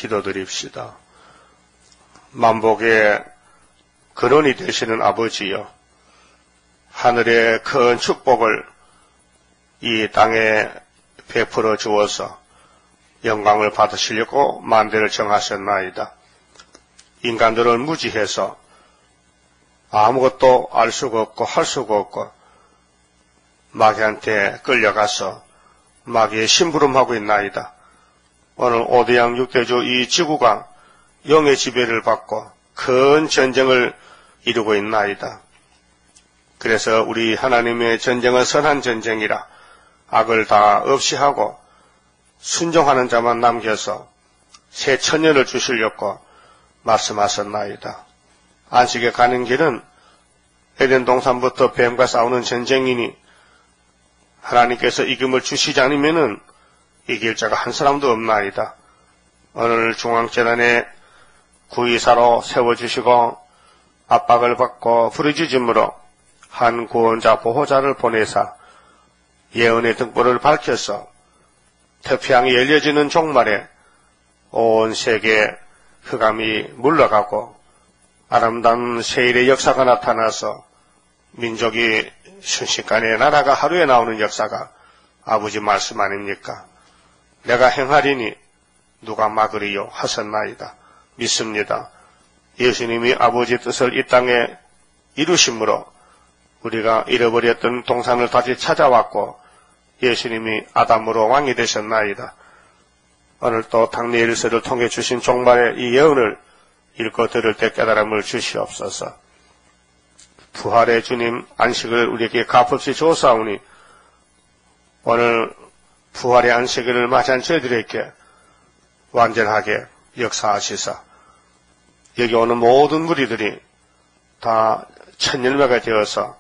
기도드립시다. 만복의 근원이 되시는 아버지여, 하늘의 큰 축복을 이 땅에 베풀어 주어서 영광을 받으시려고 만대를 정하셨나이다. 인간들은 무지해서 아무것도 알 수가 없고 할 수가 없고 마귀한테 끌려가서 마귀의 심부름하고 있나이다. 오늘 오대양 육대주 이 지구가 영의 지배를 받고 큰 전쟁을 이루고 있나이다. 그래서 우리 하나님의 전쟁은 선한 전쟁이라 악을 다 없이 하고 순종하는 자만 남겨서 새 천년을 주시려고 말씀하셨나이다. 안식에 가는 길은 에덴 동산부터 뱀과 싸우는 전쟁이니 하나님께서 이김을 주시지 않으면은 이길 자가 한 사람도 없나이다. 오늘 중앙재단에 구의사로 세워주시고 압박을 받고 부르짖음으로 한 구원자 보호자를 보내사 예언의 등불을 밝혀서 태평양이 열려지는 종말에 온 세계에 흑암이 물러가고 아름다운 세일의 역사가 나타나서 민족이 순식간에 나라가 하루에 나오는 역사가 아버지 말씀 아닙니까? 내가 행하리니 누가 막으리요 하셨나이다. 믿습니다. 예수님이 아버지 뜻을 이 땅에 이루심으로 우리가 잃어버렸던 동산을 다시 찾아왔고 예수님이 아담으로 왕이 되셨나이다. 오늘 또 당리엘서를 통해 주신 종말의 이 예언을 읽고 들을 때 깨달음을 주시옵소서. 부활의 주님 안식을 우리에게 값없이 주사오니 오늘 부활의 안식일을 맞이한 저희들에게 완전하게 역사하시사 여기 오는 모든 무리들이 다 천열매가 되어서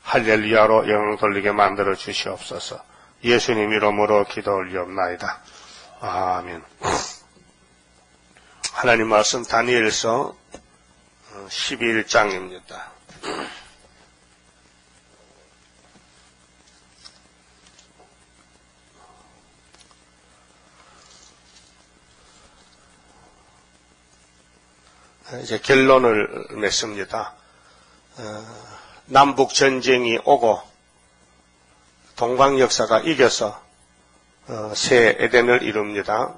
할렐루야로 영광 돌리게 만들어 주시옵소서. 예수님 이름으로 기도 올리옵나이다. 아멘. 하나님 말씀 다니엘서 11장입니다. 이제 결론을 맺습니다. 남북 전쟁이 오고 동방 역사가 이겨서 새 에덴을 이룹니다.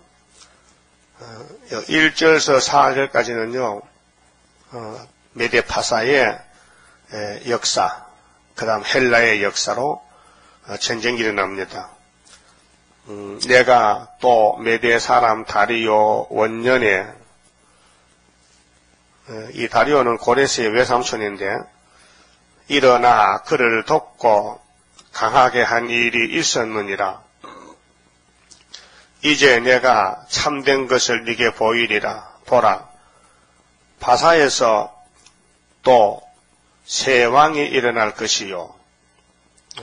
1절에서 4절까지는요, 메데파사의 역사, 그 다음 헬라의 역사로 전쟁이 일어납니다. 내가 또 메데 사람 다리오 원년에, 이 다리오는 고레스의 외삼촌인데, 일어나 그를 돕고 강하게 한 일이 있었느니라. 이제 내가 참된 것을 네게 보이리라. 보라, 바사에서 또 새 왕이 일어날 것이요.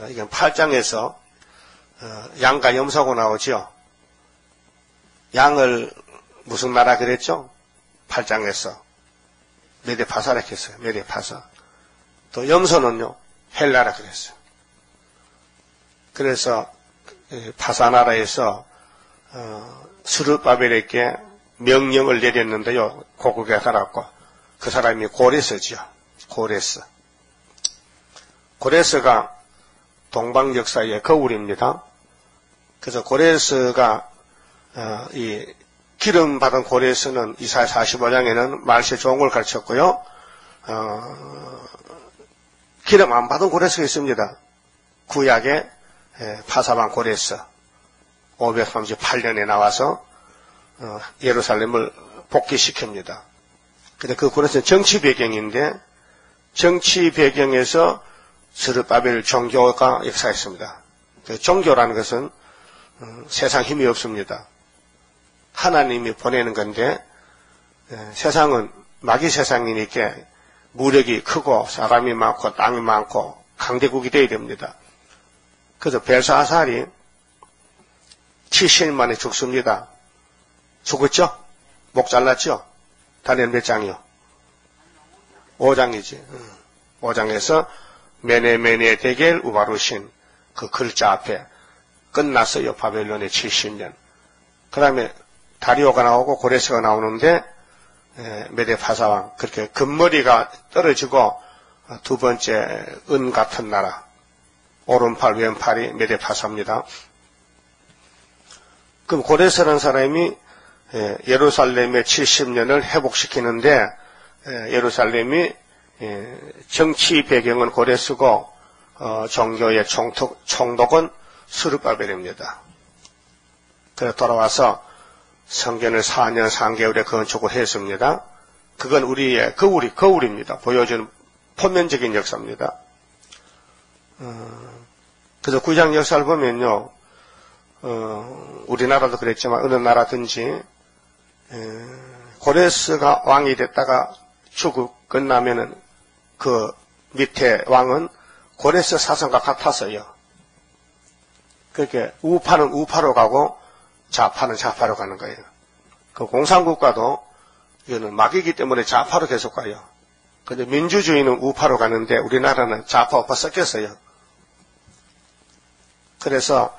이건 8장에서 양과 염소고 나오죠. 양을 무슨 나라 그랬죠? 8장에서 메데파사라 했어요. 메데파사. 또 염소는요, 헬라라 그랬어요. 그래서 파사나라에서 스룹바벨에게 명령을 내렸는데요, 고국에 살았고 그 사람이 고레스지요. 고레스. 고레스가 동방 역사의 거울입니다. 그래서 고레스가 이 기름 받은 고레스는 이사야 45장에는 말세 좋은 걸 가르쳤고요. 기름 안 받은 고레스가 있습니다. 구약에 파사반 고레스 538년에 나와서 예루살렘을 복귀시킵니다. 근데 그 고레스는 정치 배경인데 정치 배경에서 스룹바벨 종교가 역사했습니다. 그 종교라는 것은 세상 힘이 없습니다. 하나님이 보내는 건데 세상은 마귀 세상이니까 무력이 크고 사람이 많고 땅이 많고 강대국이 되어야 됩니다. 그래서 벨사살이 70년 만에 죽습니다. 죽었죠? 목 잘랐죠? 다니엘 몇 장이요? 5장이지. 5장에서 메네메네 데겔 우바루신 그 글자 앞에 끝났어요. 바벨론의 70년. 그 다음에 다리오가 나오고 고레스가 나오는데 메데 파사왕 그렇게 금머리가 떨어지고 두 번째 은 같은 나라 오른팔 왼팔이 메데 파사입니다. 그럼 고레스라는 사람이 예루살렘의 70년을 회복시키는데 예루살렘이 정치 배경은 고레스고 종교의 총독은 스룹바벨입니다. 그래서 돌아와서 성전을 4년 3개월에 건축을 했습니다. 그건 우리의 거울입니다. 보여주는 표면적인 역사입니다. 그래서 구약 역사를 보면요, 우리나라도 그랬지만 어느 나라든지 고레스가 왕이 됐다가 끝나면은 그 밑에 왕은 고레스 사성과 같아서요. 그렇게 우파는 우파로 가고 좌파는 좌파로 가는 거예요. 그 공산국가도 이거는 막이기 때문에 좌파로 계속 가요. 근데 민주주의는 우파로 가는데 우리나라는 좌파 우파 섞였어요. 그래서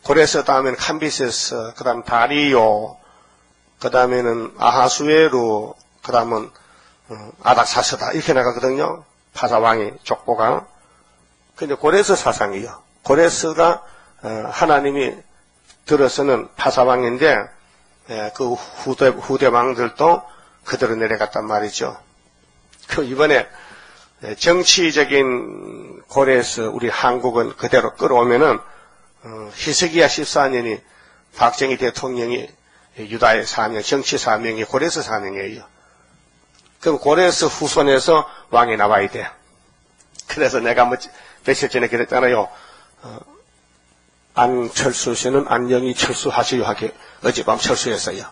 고레스 다음에는 캄비세스, 그 다음 다리오, 그 다음에는 아하수에루, 그 다음은 아닥사스다 이렇게 나가거든요. 파사왕이 족보가. 근데 고레스 사상이요. 고레스가 하나님이 들어서는 파사왕인데 그 후대 왕들도 그대로 내려갔단 말이죠. 그 이번에 정치적인 고레스 우리 한국은 그대로 끌어오면은 히스기야 14년이 박정희 대통령이 유다의 사명, 정치 사명이 고레스 사명이에요. 그럼 고레스 후손에서 왕이 나와야 돼. 그래서 내가 며칠 전에 그랬잖아요. 안철수 씨는 안녕히 철수하시오 하게 어젯밤 철수했어요.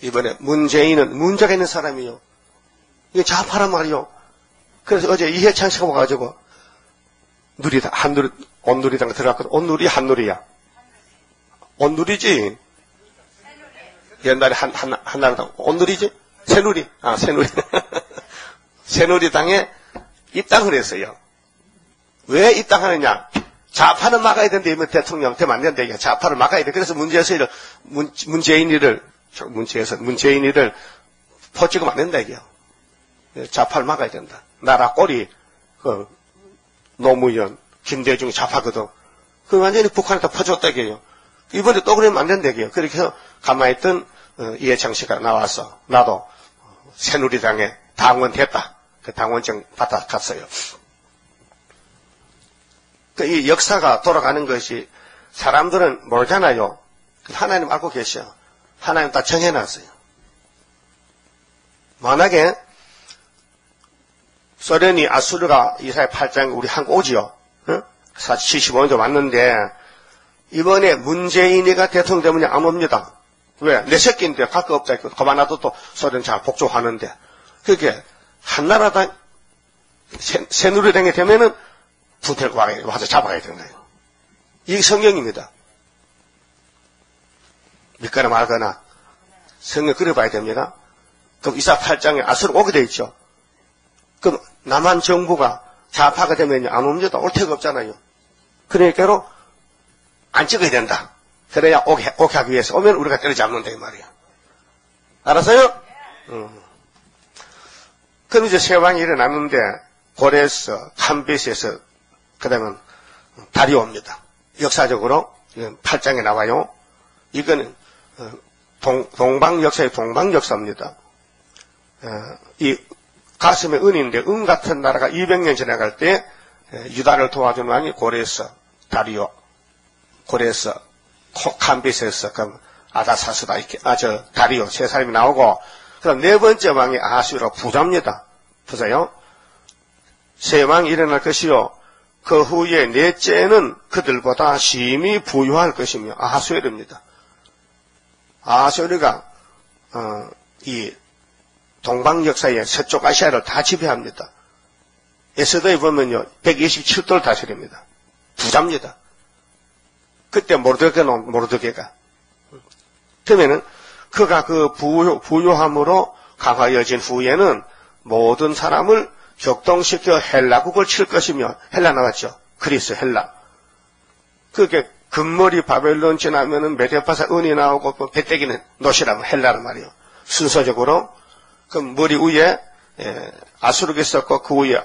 이번에 문재인은 문제가 있는 사람이요. 이게 좌파란 말이요. 그래서 어제 이해창 씨가 와가지고 온누리당 들어갔거든. 온누리 한누리야. 온누리지. 옛날에 한나라당 온누리지. 새누리. 새누리. 새누리당에 입당을 했어요. 왜 입당하느냐? 좌파는 막아야 된다. 이번 대통령 되면 안 된다. 좌파를 막아야 돼. 그래서 문재인이를 포찍으면 안 된다. 이게요. 좌파를 막아야 된다. 나라 꼴이, 노무현, 김대중이 좌파거든. 그 완전히 북한에다 퍼줬다. 이게요. 이번에 또 그러면 안 된다. 이게요. 그렇게 해서 가만히 있던 이해창 씨가 나와서 나도 새누리당에 당원됐다. 그 당원증 받아갔어요. 이 역사가 돌아가는 것이 사람들은 모르잖아요. 하나님 알고 계셔. 하나님 다 정해놨어요. 만약에 소련이 아수르가 이사야 8장 우리 한국 오지요. 75년도 왔는데 이번에 문재인이가 대통령 되면 안 옵니다. 왜? 내 새끼인데 갈 거 없다. 그만놔도 또 소련 잘 복종하는데. 그렇게 한나라당 새누리당이 되면은 분태를 와서 잡아야 되나요? 이게 성경입니다. 믿거나 말거나 성경 그려봐야 됩니다. 그럼 이사 8장에 아수르 오게 돼 있죠. 그럼 남한 정부가 좌파가 되면 안 옵니다. 올 데가 없잖아요. 그러니까로 안 찍어야 된다. 그래야 오게 하기 위해서 오면 우리가 때려잡는다 이 말이야. 알았어요? 그럼 이제 세 왕이 일어났는데 고레스, 캄비세스, 그 다음에 다리오입니다. 역사적으로 8장에 나와요. 이거는 동방역사의 동방역사입니다. 이 가슴에 은인데 은 같은 나라가 200년 지나갈 때 유다를 도와준 왕이 고레스, 다리오, 고레스, 캄비세스, 그럼 아다사스다 이렇게 다리오 세 사람이 나오고 그럼 네 번째 왕이 아하수에로 부자입니다. 보세요. 세 왕이 일어날 것이요. 그 후에 넷째는 그들보다 심히 부유할 것이며 아하수에르입니다. 아하수에르가 이 동방 역사의 서쪽 아시아를 다 지배합니다. 에스더에 보면요 127도를 다스립니다. 부자입니다. 그때 모르드게가 그러면은 그가 그 부유함으로 강화여진 후에는 모든 사람을 격동시켜 헬라국을 칠 것이며 헬라 나왔죠. 그리스 헬라. 그게 금머리 바벨론 지나면은 메데파사 은이 나오고 또 배때기는 노시라면 헬라란 말이요. 순서적으로 그 머리 위에 아수르가 있었고 그 위에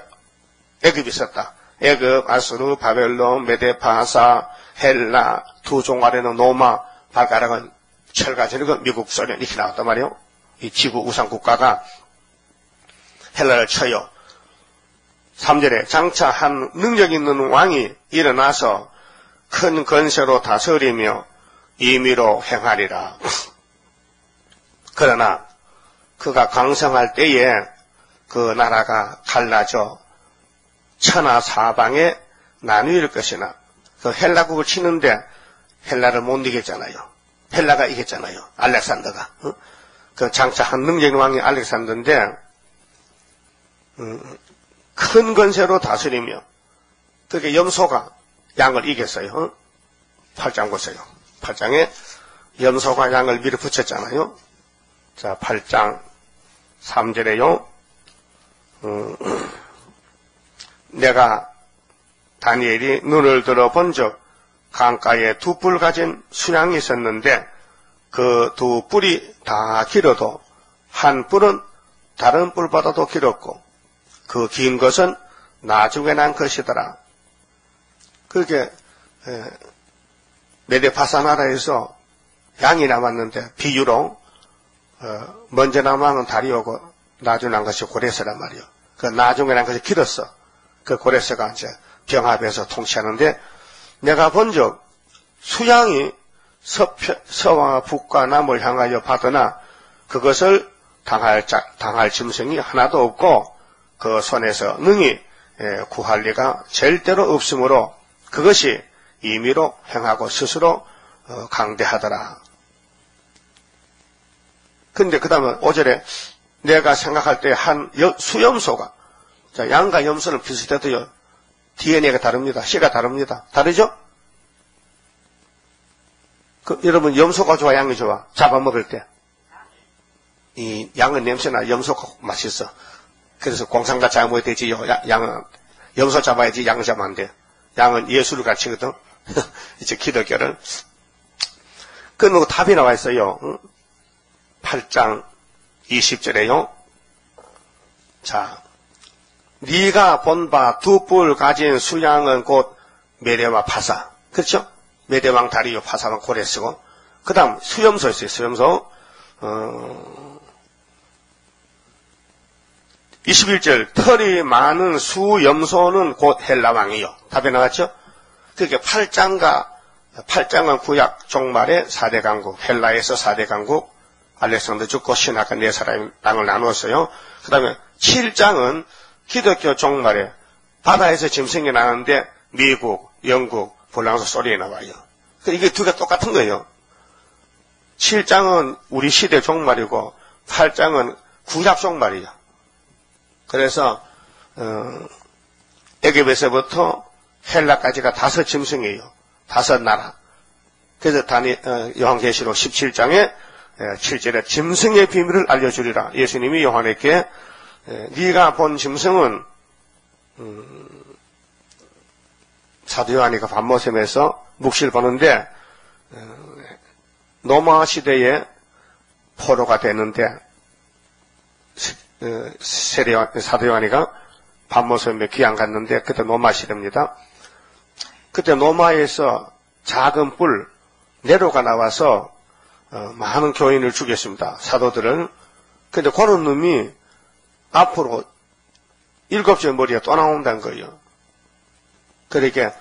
애굽이 있었다. 애굽, 아수르, 바벨론, 메데파사, 헬라, 두 종아리는 로마, 발가락은 철가지는 미국, 소련 이렇게 나왔단 말이요. 이 지구 우상 국가가 헬라를 쳐요. 3절에 장차 한 능력 있는 왕이 일어나서 큰 건세로 다스리며 임의로 행하리라. 그러나 그가 강성할 때에 그 나라가 갈라져 천하 사방에 나누일 것이나 그 헬라국을 치는데 헬라를 못 이겼잖아요. 헬라가 이겼잖아요. 알렉산더가. 그 장차 한 능력 있는 왕이 알렉산더인데 큰 건세로 다스리며 그렇게 염소가 양을 이겼어요. 8장 보세요. 8장에 염소가 양을 밀어붙였잖아요. 자, 8장 3절에요. 내가 다니엘이 눈을 들어 본즉 강가에 두 뿔 가진 수양이 있었는데 그 두 뿔이 다 길어도 한 뿔은 다른 뿔보다도 길었고 그 긴 것은 나중에 난 것이더라. 그렇게 메데파사 나라에서 양이 남았는데 비유로 먼저 남은 다리오고 나중에 난 것이 고레스란 말이요. 그 나중에 난 것이 길었어. 그 고레스가 이제 병합해서 통치하는데 내가 본즉 수양이 서와 북과 남을 향하여 받으나 그것을 당할 짐승이 하나도 없고 그 손에서 능히 구할 리가 절대로 없으므로 그것이 임의로 행하고 스스로 강대하더라. 근데 그 다음에 5절에 내가 생각할 때 한 수염소가, 자, 양과 염소는 비슷해도요, DNA가 다릅니다. 씨가 다릅니다. 다르죠? 여러분, 염소가 좋아, 양이 좋아? 잡아먹을 때. 이 양은 냄새나 염소가 맛있어. 그래서 공상과 잡아먹어야 되지, 양은, 염소 잡아야지, 양 잡으면 안 돼. 양은 예수를 가르치거든. 이제 기독교를. 그 답이 나와 있어요. 8장 20절에요. 자, 네가 본 바 두 뿔 가진 수양은 곧 메대와 파사. 그렇죠? 메대왕 다리오 파사왕 고레스고. 그 다음 수염소 있어요. 수염소. 21절 털이 많은 수염소는 곧 헬라왕이요. 답이 나왔죠? 그렇게 8장은 구약 종말의 4대 강국, 헬라에서 4대 강국, 알렉산더 죽고 신하가 4사람이 땅을 나누었어요. 그 다음에 7장은 기독교 종말에 바다에서 짐승이 나는데 미국, 영국, 불랑서 소리에 나와요. 이게 두 개 똑같은 거예요. 7장은 우리 시대 종말이고 8장은 구약 종말이에요. 그래서 애굽에서부터 헬라까지가 5 짐승이에요. 5 나라. 그래서 요한계시록 17장에 7절에 짐승의 비밀을 알려주리라. 예수님이 요한에게 네가 본 짐승은 사도 요한이가 밤모섬에서 묵시를 보는데 노마 시대에 포로가 되는데 사도 요한이가 밤모섬에 귀양 갔는데 그때 노마 시대입니다. 그때 노마에서 작은 뿔 네로가 나와서 많은 교인을 죽였습니다. 사도들을. 근데 그런 놈이 앞으로 7째 머리가 또 나온다는 거예요. 그러니까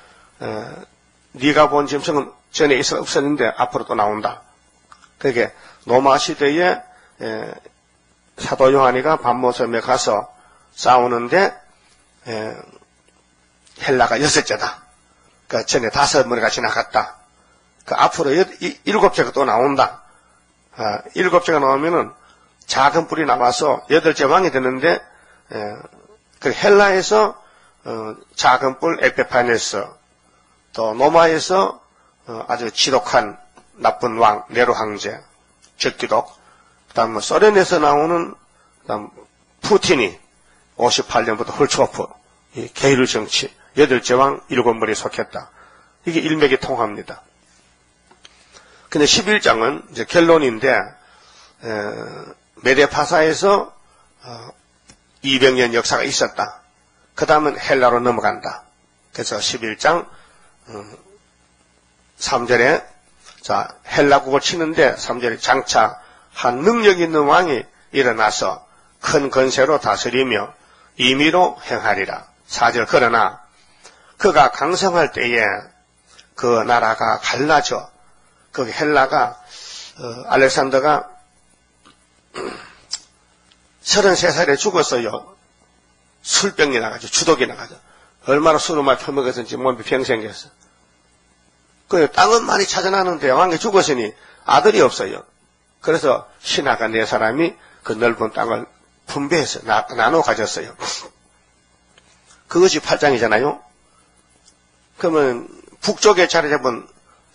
네가 본 짐승은 전에 없었는데 앞으로 또 나온다. 그러니까 로마 시대에 사도 요한이가 밤모섬에 가서 싸우는데 헬라가 6째다. 그 전에 5머리가 지나갔다. 그 앞으로 7째가 또 나온다. 7째가 나오면은 작은 뿔이 나와서 8째 왕이 되는데 그 헬라에서 작은 뿔 에페파네스, 또 로마에서 아주 지독한 나쁜 왕 네로 황제, 적기독, 그다음 소련에서 나오는 그다음 푸틴이 58년부터 훌초프, 게으르 정치, 8째 왕 7머리 속했다. 이게 일맥이 통합니다. 근데 11장은 이제 결론인데, 메데파사에서 200년 역사가 있었다. 그 다음은 헬라로 넘어간다. 그래서 11장 3절에 자 헬라국을 치는데 3절에 장차 한 능력 있는 왕이 일어나서 큰 건세로 다스리며 임의로 행하리라. 4절 그러나 그가 강성할 때에 그 나라가 갈라져 그 헬라가 알렉산더가 33살에 죽었어요. 술병이 나가죠. 주독이 나가죠. 얼마나 술을 많이 퍼먹었는지 몸이 병 생겼어. 그 땅은 많이 찾아나는데 왕이 죽었으니 아들이 없어요. 그래서 신하가 4사람이 그 넓은 땅을 분배해서 나눠 가졌어요. 그것이 8장이잖아요. 그러면 북쪽에 자리 잡은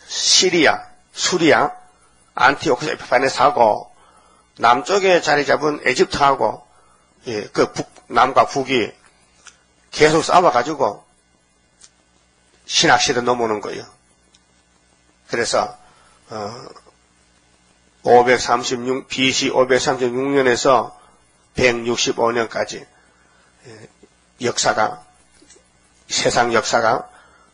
시리아, 수리아, 안티오코스 에피파네스하고 남쪽에 자리 잡은 에집트하고 그 남과 북이 계속 싸워가지고 신학시대 넘어오는 거예요. 그래서 BC 536년에서 165년까지 역사가 세상 역사가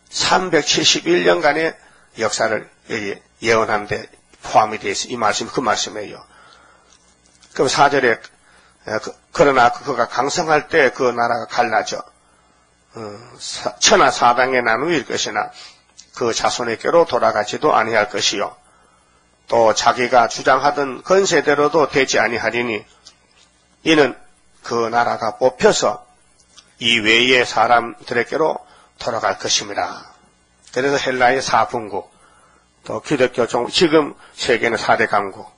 371년간의 역사를 예언하는 데 포함이 되어 있어요. 이 말씀 그 말씀이에요. 그럼 4절에 그러나 그가 강성할 때 그 나라가 갈라져 천하 사방에 나누일 것이나 그 자손에게로 돌아가지도 아니할 것이요 또 자기가 주장하던 건세대로도 되지 아니하리니 이는 그 나라가 뽑혀서 이 외의 사람들에게로 돌아갈 것입니다. 그래서 헬라의 4분국 또 기독교 지금 세계는 4대 강국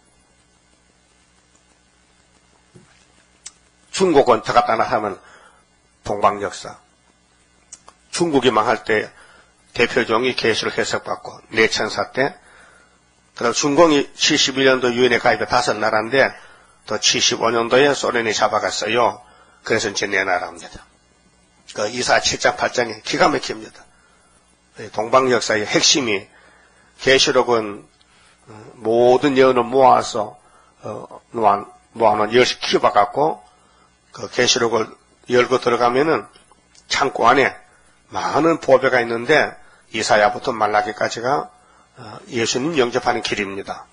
중국은 더 갖다 놔하면 동방역사 중국이 망할 때 대표종이 계시록 해석받고 내천사 때 그다음 중공이 71년도 유엔에 가입해 5나라인데 또 75년도에 소련이 잡아갔어요. 그래서 이제 네 나라입니다. 그 이사 7장 8장이 기가 막힙니다. 동방 역사의 핵심이 계시록은 모든 예언을 모아서 모아놓은 10시 키워갖고 그 계시록을 열고 들어가면은 창고 안에 많은 보배가 있는데 이사야부터 말라기까지가 예수님 영접하는 길입니다.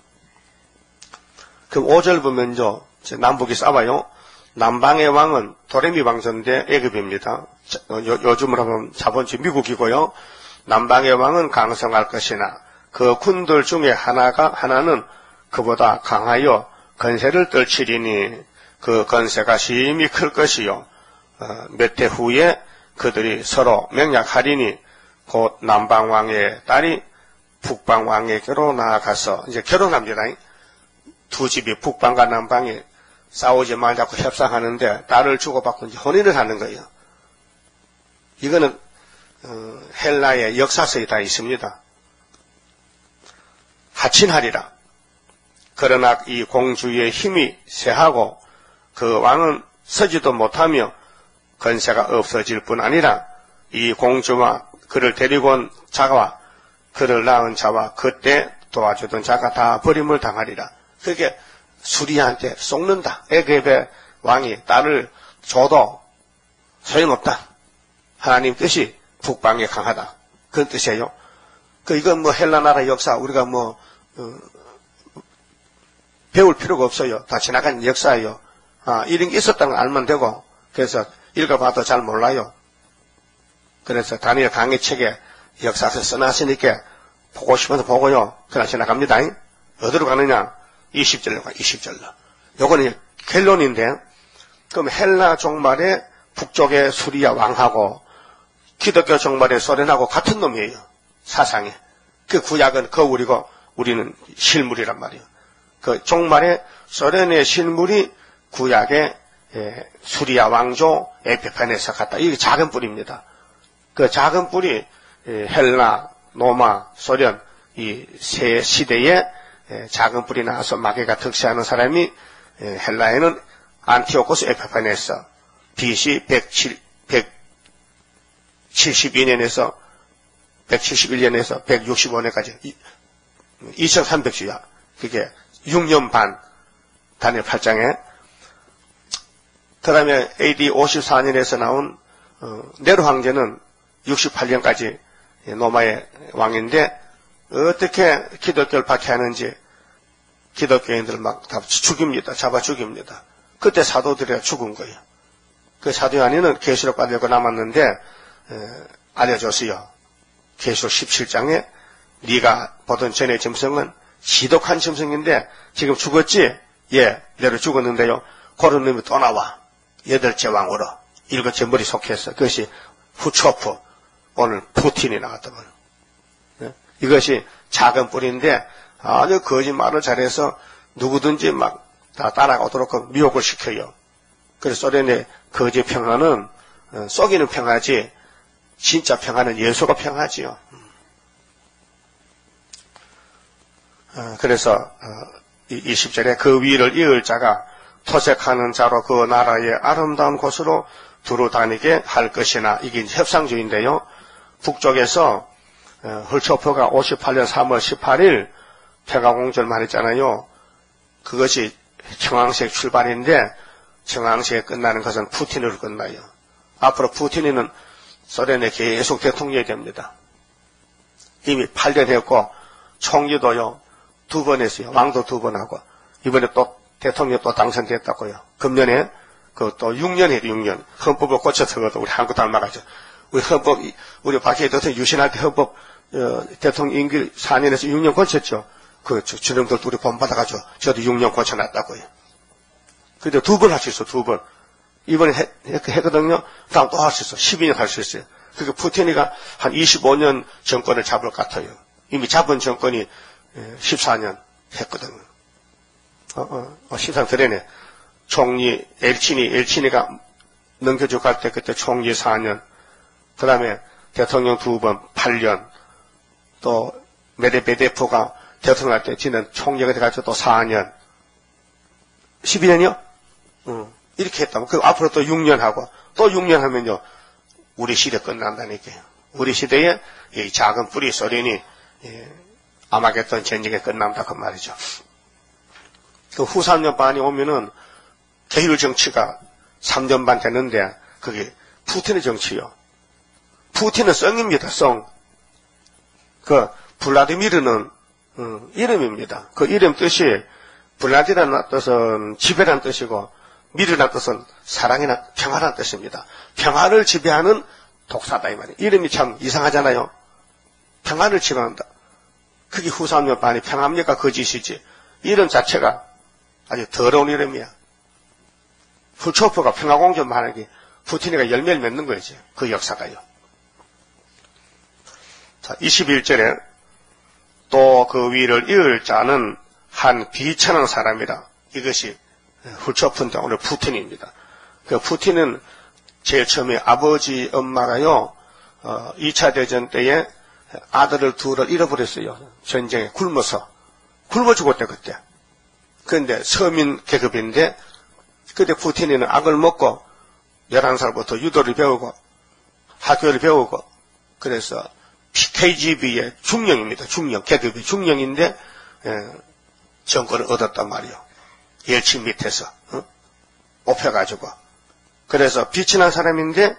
그럼 5절 보면요, 남북이 싸워요. 남방의 왕은 도레미 왕조인데 애굽입니다. 요즘으로 하면 자본주의 미국이고요. 남방의 왕은 강성할 것이나 그 군들 중에 하나는 그보다 강하여 건세를 떨치리니 그 건세가 심히 클 것이요. 몇 해 후에 그들이 서로 맹약하리니 곧 남방왕의 딸이 북방왕에게로 나아가서 이제 결혼합니다. 두 집이 북방과 남방이 싸우지 말자고 협상하는데 딸을 주고받고 이제 혼인을 하는 거예요. 이거는 헬라의 역사서에 다 있습니다. 하친하리라. 그러나 이 공주의 힘이 쇠하고 그 왕은 서지도 못하며 건세가 없어질 뿐 아니라 이 공주와 그를 데리고 온 자와 그를 낳은 자와 그때 도와주던 자가 다 버림을 당하리라. 그게 수리한테 속는다. 애굽의 왕이 딸을 줘도 소용없다. 하나님 뜻이 북방에 강하다. 그런 뜻이에요. 이건 헬라 나라 역사 우리가 배울 필요가 없어요. 다 지나간 역사예요. 이런 게 있었다는 걸 알면 되고, 그래서 읽어봐도 잘 몰라요. 그래서 다니엘 강의 책에 역사서 써놨으니까 보고 싶어서 보고요. 그냥 지나갑니다. 어디로 가느냐? 20절로 가, 20절로. 요거는 결론인데, 그럼 헬라 종말에 북쪽의 수리아 왕하고 기독교 종말의 소련하고 같은 놈이에요. 사상에. 그 구약은 거울이고 우리는 실물이란 말이에요. 그 종말에 소련의 실물이 구약의 수리아 왕조 에피파네스 같다. 이게 작은 뿔입니다. 그 작은 뿔이 헬라, 로마, 소련 이 세 시대에 작은 뿔이 나와서 마개가 득세하는 사람이 헬라에는 안티오코스 에피파네스 BC 172년에서 171년에서 165년까지 2300주야. 그게 6년 반 단일 8장에. 그 다음에 AD 54년에서 나온 네로 황제는 68년까지 로마의 왕인데 어떻게 기독교를 박해하는지 기독교인들 막 다 죽입니다. 잡아 죽입니다. 그때 사도들이 죽은 거예요. 그 사도 요한이는 계시록 받고 남았는데 알려줬어요. 계시록 17장에 네가 보던 전의 짐승은 지독한 짐승인데 지금 죽었지? 예, 내로 죽었는데요. 그런 놈이 또 나와. 여덟째 왕으로. 일곱째 머리 속해서. 그것이 후초프. 오늘 푸틴이 나왔단 말이에요. 네? 이것이 작은 뿌리인데 아주 거짓말을 잘해서 누구든지 막 다 따라가도록 미혹을 시켜요. 그래서 소련의 거짓 평화는 속이는 평화지 진짜 평화는 예수가 평화지요. 그래서 20절에 그 위를 이을 자가 토색하는 자로 그 나라의 아름다운 곳으로 두루 다니게 할 것이나 이게 협상주의인데요. 북쪽에서 훌초프가 58년 3월 18일 평화공전을 말했잖아요. 그것이 청황색 출발인데 청황색이 끝나는 것은 푸틴으로 끝나요. 앞으로 푸틴은 소련에 계속 대통령이 됩니다. 이미 8년 했고 총리도요 2번 했어요. 왕도 2번 하고 이번에 또 대통령 또 당선됐다고요. 금년에 그또 6년 해도 6년 헌법을 고쳐서거든 우리 한국 닮아가죠. 우리 헌법 우리 박해희 대통령 유신할 때 헌법 대통령 임기 4년에서 6년 고쳤죠. 그 저놈들 우리 본받아가지고 저도 6년 고쳐놨다고요. 근데 2번 할 수 있어. 2번 이번에 했거든요. 다음 또 할 수 있어. 12년 할 수 있어요. 그러니까 푸틴이가 한 25년 정권을 잡을 것 같아요. 이미 잡은 정권이 14년 했거든요. 14년 그래네. 총리 엘치니가 넘겨주고 갈 때 그때 총리 4년, 그 다음에 대통령 2번 8년, 또 메데베데프가 대통령 할 때 지는 총리가 돼가지고 또 4년, 12년이요? 이렇게 했다면 그 앞으로 또 6년 하고 또 6년 하면요 우리 시대 끝난다니까요. 우리 시대에 이 작은 뿌리 소련이 아마겟돈 전쟁에 끝난다 그 말이죠. 그 후 3년 반이 오면은 계율 정치가 3년 반 됐는데 그게 푸틴의 정치요. 푸틴은 성입니다. 성. 그 블라디미르는 이름입니다. 그 이름 뜻이 블라디라는 뜻은 지배라는 뜻이고 미르라는 뜻은 사랑이나 평화라는 뜻입니다. 평화를 지배하는 독사다 이 말이에요. 이름이 참 이상하잖아요. 평화를 지배한다. 그게 후 3년 반이 평화입니까? 거짓이지. 이름 자체가 아주 더러운 이름이야. 훌초프가 평화공전 말하기 푸틴이가 열매를 맺는 거지. 그 역사가요. 자, 21절에 또 그 위를 이을 자는 한 비천한 사람이라. 이것이 훌초프인데 오늘 푸틴입니다. 그 푸틴은 제일 처음에 아버지 엄마가요 2차 대전 때에 아들을 둘을 잃어버렸어요. 전쟁에 굶어 죽었대 그때. 그런데 서민 계급인데 그때 푸틴이는 악을 먹고 11살부터 유도를 배우고 학교를 배우고 그래서 KGB의 중령입니다. 중령 계급이 중령인데 정권을 얻었단 말이요. ел친 밑에서 뽑혀가지고 그래서 비천한 사람인데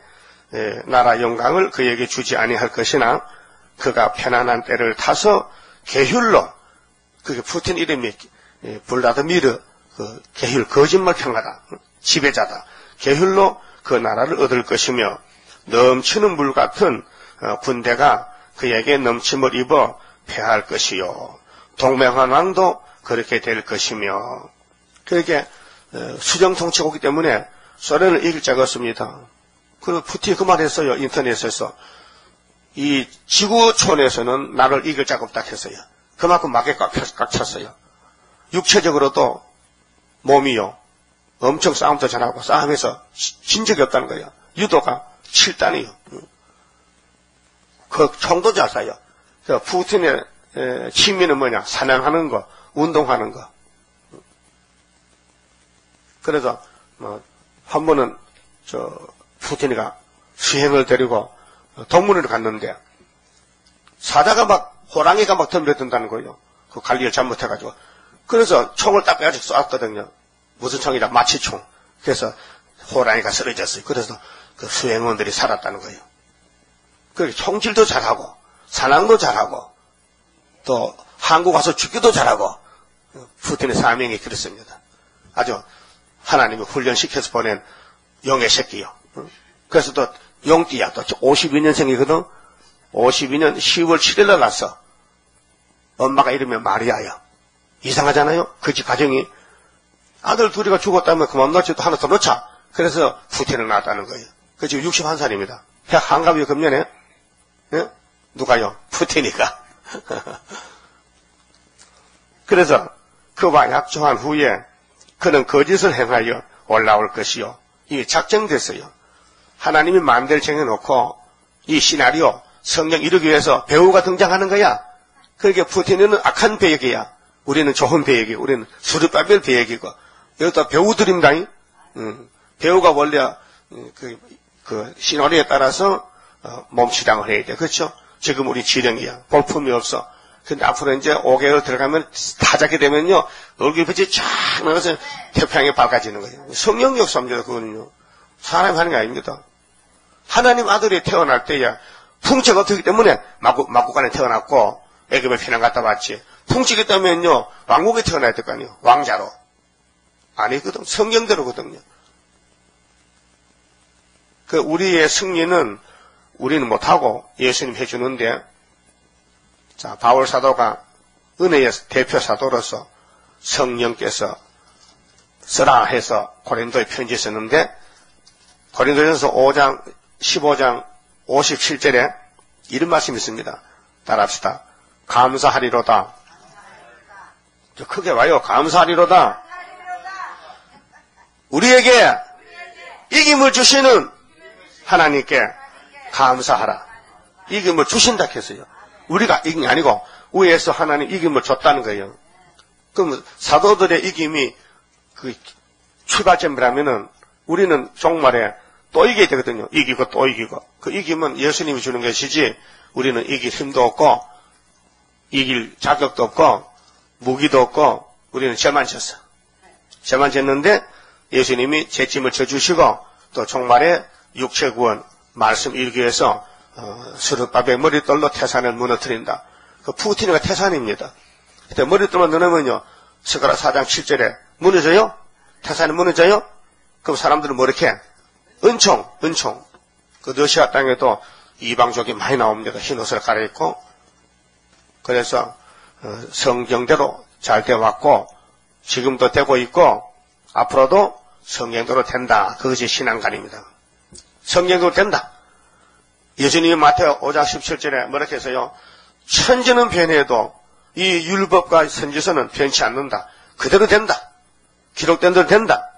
나라 영광을 그에게 주지 아니할 것이나 그가 편안한 때를 타서 계율로 그게 푸틴 이름이 블라드미르 그 계율 거짓말 평화다 지배자다 계율로 그 나라를 얻을 것이며 넘치는 물 같은 군대가 그에게 넘침을 입어 패할 것이요 동맹한 왕도 그렇게 될 것이며 그렇게 수정통치가 오기 때문에 소련을 이길 자가 없습니다. 그리고 푸틴이 그 말했어요. 인터넷에서 이 지구촌에서는 나를 이길 자가 없다 했어요. 그만큼 막에 꽉 찼어요. 육체적으로도 몸이요 엄청 싸움도 잘하고 싸움에서 진 적이 없다는 거예요. 유도가 7단이요. 그 총도 잘 쏴요. 그 푸틴의 취미는 뭐냐? 사냥하는 거, 운동하는 거. 그래서 한 번은 푸틴이가 수행을 데리고 동물원을 갔는데 사자가 막 호랑이가 막 덤벼든다는 거예요. 그 관리를 잘못해가지고. 그래서 총을 딱 빼가지고 쐈거든요. 무슨 총이라 마취총. 그래서 호랑이가 쓰러졌어요. 그래서 그 수행원들이 살았다는 거예요. 그 총질도 잘하고, 사냥도 잘하고, 또 한국 와서 죽기도 잘하고, 푸틴의 사명이 그렇습니다. 아주 하나님이 훈련시켜서 보낸 용의 새끼요. 그래서 또 용띠야. 또 52년생이거든. 52년 10월 7일날 났어. 엄마가 이름이 마리아야. 이상하잖아요? 그 집 가정이. 아들 둘이가 죽었다면 그만 넣지 또 하나 더 넣자. 그래서 푸틴을 낳았다는 거예요. 그 지금 61살입니다. 약 한갑이요, 금년에. 예? 누가요? 푸틴이가. 그래서 그와 약조한 후에 그는 거짓을 행하여 올라올 것이요. 이미 작정됐어요. 하나님이 마음대로 정해놓고 이 시나리오 성경 이루기 위해서 배우가 등장하는 거야. 그러니까 푸틴은 악한 배역이야. 우리는 좋은 배역이고 우리는 수르바벨 배역이고 여기다 배우들입니다. 배우가 원래 그 시나리오에 따라서 몸치량을 해야 돼. 그렇죠? 지금 우리 지령이야. 볼품이 없어. 근데 앞으로 이제 5개월 들어가면 타자게 되면요. 얼굴빛이 쫙 나가서 태평양에 밝아지는 거예요. 성령 역사입니다. 그거는요. 사람이 하는 게 아닙니다. 하나님 아들이 태어날 때야 풍채가 없기 때문에 막국간에 태어났고 애굽에 피난 갔다 왔지. 풍채가 있다면요. 왕국에 태어나야 될 거 아니에요. 왕자로. 아니거든. 성경대로거든요. 그 우리의 승리는 우리는 못하고 예수님 해주는데 자, 바울 사도가 은혜의 대표 사도로서 성령께서 쓰라 해서 고린도에 편지 썼는데 고린도전서 5장 15장 57절에 이런 말씀이 있습니다. 따라합시다. 감사하리로다. 저 크게 와요. 감사하리로다. 우리에게 이김을 주시는 하나님께 감사하라. 이김을 주신다 했어요. 우리가 이긴 게 아니고 위에서 하나님 이김을 줬다는 거예요. 그럼 사도들의 이김이 그 출발점이라면은 우리는 종말에 또 이겨야 되거든요. 이기고 또 이기고. 그 이김은 예수님이 주는 것이지 우리는 이길 힘도 없고 이길 자격도 없고 무기도 없고 우리는 죄만 졌어. 죄만 졌는데 예수님이 죄짐을 져주시고 또 종말에 육체 구원 말씀 이루기 위해서 스룹밥의 머릿돌로 태산을 무너뜨린다. 그 푸틴이가 태산입니다. 그때 머릿돌만 넣으면요. 스가랴 4장 7절에 무너져요? 태산이 무너져요? 그럼 사람들은 뭐 이렇게? 은총. 그 러시아 땅에도 이방족이 많이 나옵니다. 흰 옷을 갈아입고. 그래서 성경대로 잘 되어왔고 지금도 되고 있고 앞으로도 성경대로 된다. 그것이 신앙관입니다. 성경대로 된다. 예수님이 마태오 5장 17절에 뭐라고 해서요. 천지는 변해도 이 율법과 선지서는 변치 않는다. 그대로 된다. 기록된 대로 된다.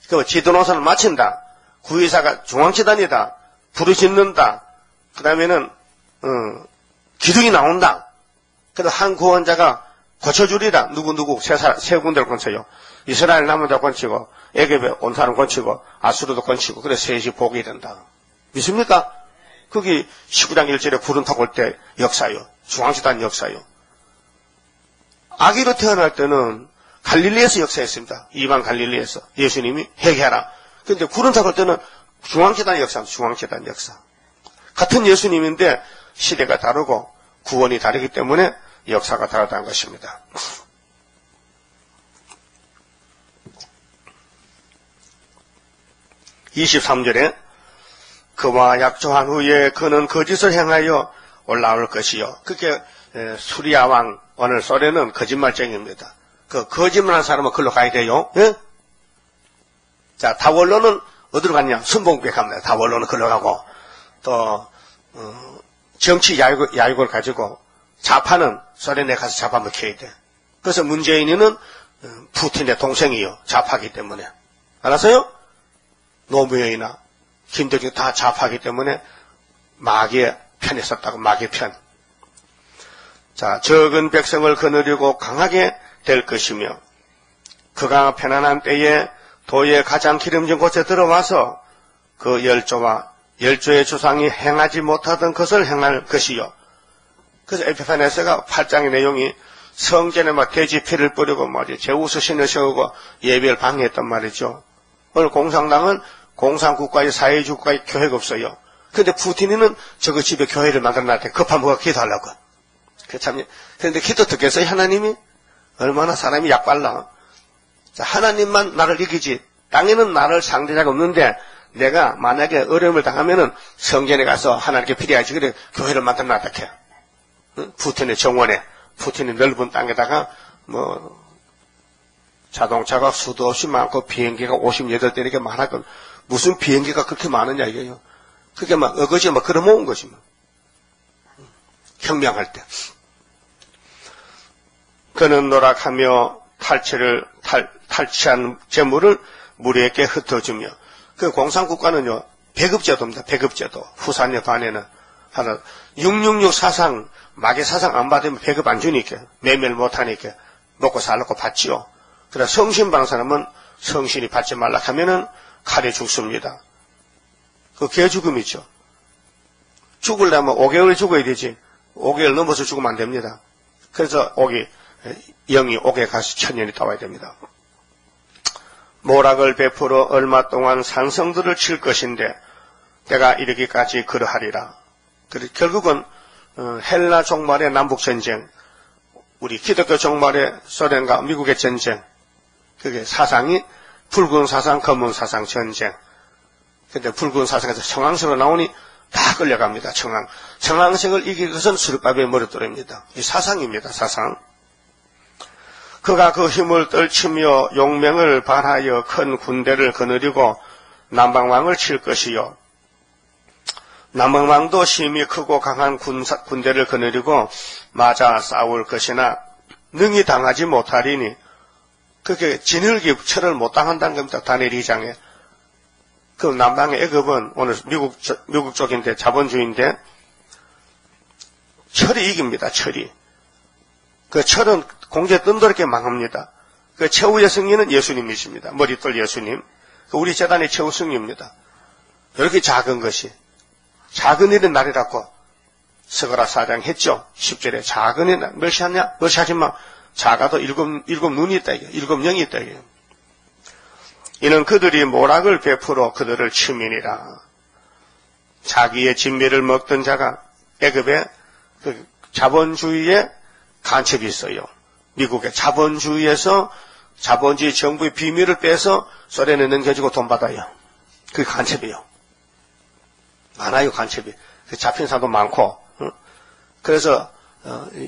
그 지도노선을 마친다. 구의사가 중앙재단이다. 불을 짓는다. 그 다음에는 기둥이 나온다. 그래서 한 구원자가 고쳐주리라. 누구 세 군데를 건쳐요. 이스라엘 남은 자 건치고 애굽에 온 사람 건치고 아수르도 건치고 그래서 셋이 복이 된다. 믿습니까? 그게 19장 1절에 구름 타고 올 때 역사요. 중앙재단 역사요. 아기로 태어날 때는 갈릴리에서 역사했습니다. 이방 갈릴리에서 예수님이 회개하라. 그런데 구름 타고 올 때는 중앙재단 역사입니다. 중앙재단 역사. 같은 예수님인데 시대가 다르고 구원이 다르기 때문에 역사가 다르다는 것입니다. (23절에) 그와 약조한 후에 그는 거짓을 행하여 올라올 것이요. 그게 수리아 왕 오늘 소련은 거짓말쟁이입니다. 그 거짓말하는 사람은 글로 가야 돼요. 예? 자, 다원로는 어디로 갔냐? 순봉부에 갑니다. 다원로는 글로 가고 또 정치 야욕을 가지고 좌파는 소련에 가서 잡아먹혀야 돼. 그래서 문재인이는 푸틴의 동생이요. 좌파기 때문에. 알았어요? 노무현이나 김대중 다 좌파기 때문에 마귀의 편에 섰다고. 마귀의 편. 자, 적은 백성을 거느리고 강하게 될 것이며 그가 편안한 때에 도의 가장 기름진 곳에 들어와서 그 열조의 조상이 행하지 못하던 것을 행할 것이요. 그래서 에피파네스가 8장의 내용이 성전에 막 돼지 피를 뿌리고 말이죠. 제우스 신을 세우고 예배를 방해했단 말이죠. 오늘 공산당은 공산국가의 사회주의국가의 교회가 없어요. 근데 푸틴이는 저거 집에 교회를 만들어놨대. 급한 뭐가 기도하려고. 그런데 기도 듣겠어요, 하나님이? 얼마나 사람이 약발라. 자, 하나님만 나를 이기지. 땅에는 나를 상대자가 없는데, 내가 만약에 어려움을 당하면은 성전에 가서 하나님께 필요하지. 그래, 교회를 만들어놨다 해. 응? 푸틴의 정원에, 푸틴의 넓은 땅에다가, 자동차가 수도 없이 많고, 비행기가 58대 이렇게 많았거든. 무슨 비행기가 그렇게 많으냐, 이게요. 그게 막, 어거지 막 걸어모은 거지, 뭐. 혁명할 때. 그는 노력하며 탈취한 재물을 무리에게 흩어주며, 그 공산국가는요, 배급제도입니다, 배급제도. 후산의 반에는. 하나, 666 사상, 마개 사상 안 받으면 배급 안 주니까, 매매를 못하니까, 먹고 살라고 받지요. 그러나 성신 받는 사람은 성신이 받지 말라 하면은 칼에 죽습니다. 그 개죽음이죠. 죽으려면 5개월 죽어야 되지. 5개월 넘어서 죽으면 안 됩니다. 그래서 영이 옥에 가서 1000년이 따와야 됩니다. 모락을 베풀어 얼마 동안 산성들을 칠 것인데 때가 이르기까지 그러하리라. 결국은 헬라 종말의 남북전쟁, 우리 기독교 종말의 소련과 미국의 전쟁, 그게 사상이 붉은 사상, 검은 사상 전쟁. 근데 붉은 사상에서 청황색으로 나오니 다 끌려갑니다. 청황색을 이길 것은 수르바벨의 머릿돌입니다. 이 사상입니다. 사상. 그가 그 힘을 떨치며 용맹을 발하여 큰 군대를 거느리고 남방왕을 칠 것이요. 남방왕도 힘이 크고 강한 군대를 거느리고 맞아 싸울 것이나 능히 당하지 못하리니, 그게 진흙이 철을 못 당한다는 겁니다. 다니엘 2장에. 그 남방의 애굽은 오늘 미국 쪽인데 자본주의인데 철이 이깁니다. 철이. 그 철은 공중에 뜬도렇게 망합니다. 그 최후의 승리는 예수님이십니다. 머릿돌 예수님. 우리 재단의 최후 승리입니다. 이렇게 작은 것이. 작은 일의 날이라고 스가랴 4장 했죠. 10절에 작은 일의 날. 멸시하냐? 멸시하지 마. 작아도 일곱 눈이 있다 이게. 일곱 영이 있다 이게. 이는 그들이 모락을 베풀어 그들을 치민이라. 자기의 진미를 먹던 자가 애굽의 그 자본주의의 간첩이 있어요. 미국의 자본주의에서 자본주의 정부의 비밀을 빼서 소련에 넘겨주고 돈 받아요. 그게 간첩이에요. 많아요, 간첩이. 잡힌 사람도 많고. 그래서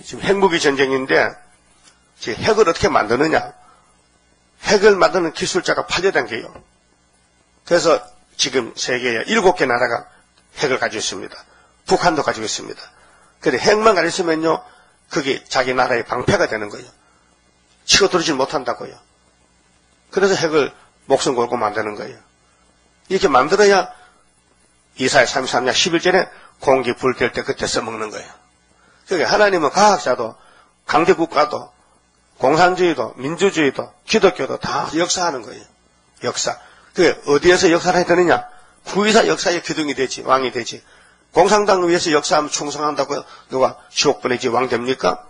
지금 핵무기 전쟁인데 핵을 어떻게 만드느냐. 핵을 만드는 기술자가 팔려당겨요. 그래서 지금 세계에 7개 나라가 핵을 가지고 있습니다. 북한도 가지고 있습니다. 근데 핵만 가지고 있으면요, 그게 자기 나라의 방패가 되는 거예요. 치고 들어오지 못한다고요. 그래서 핵을 목숨 걸고 만드는 거예요. 이렇게 만들어야 이사야 33장 11절에 공기 불 뗄 때 그때 써먹는 거예요. 그러니까 하나님은 과학자도 강대국가도 공산주의도 민주주의도 기독교도 다 역사하는 거예요. 역사. 그게 어디에서 역사를 해야 되느냐? 구의사 역사의 기둥이 되지, 왕이 되지. 공산당을 위해서 역사하면 충성한다고 누가 지옥 보내지 왕 됩니까?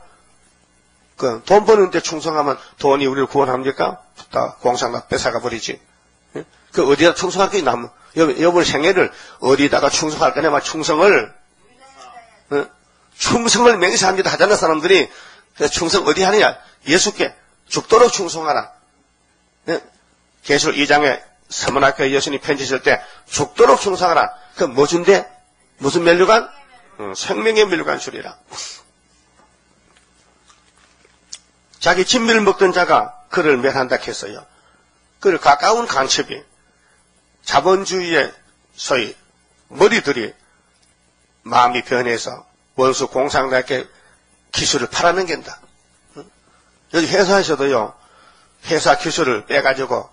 그 돈 버는데 충성하면 돈이 우리를 구원합니까? 다 공산당 뺏어가 버리지. 그 어디다 충성할 게 남은? 여러분 생애를 어디다가 충성할 거냐? 막 충성을 맹세합니다 하잖아 사람들이. 충성 어디 하느냐? 예수께 죽도록 충성하라. 계시록 2장에 서문학교에 예수님 편지 쓸 때 죽도록 충성하라. 그 뭐 준대? 무슨 면류관? 생명의 면류관 줄이라. 자기 진미를 먹던 자가 그를 멸한다 했어요. 그를 가까운 간첩이 자본주의의 소위 머리들이 마음이 변해서 원수 공산당에게 기술을 팔아넘긴다. 여기 회사에서도요, 회사 기술을 빼가지고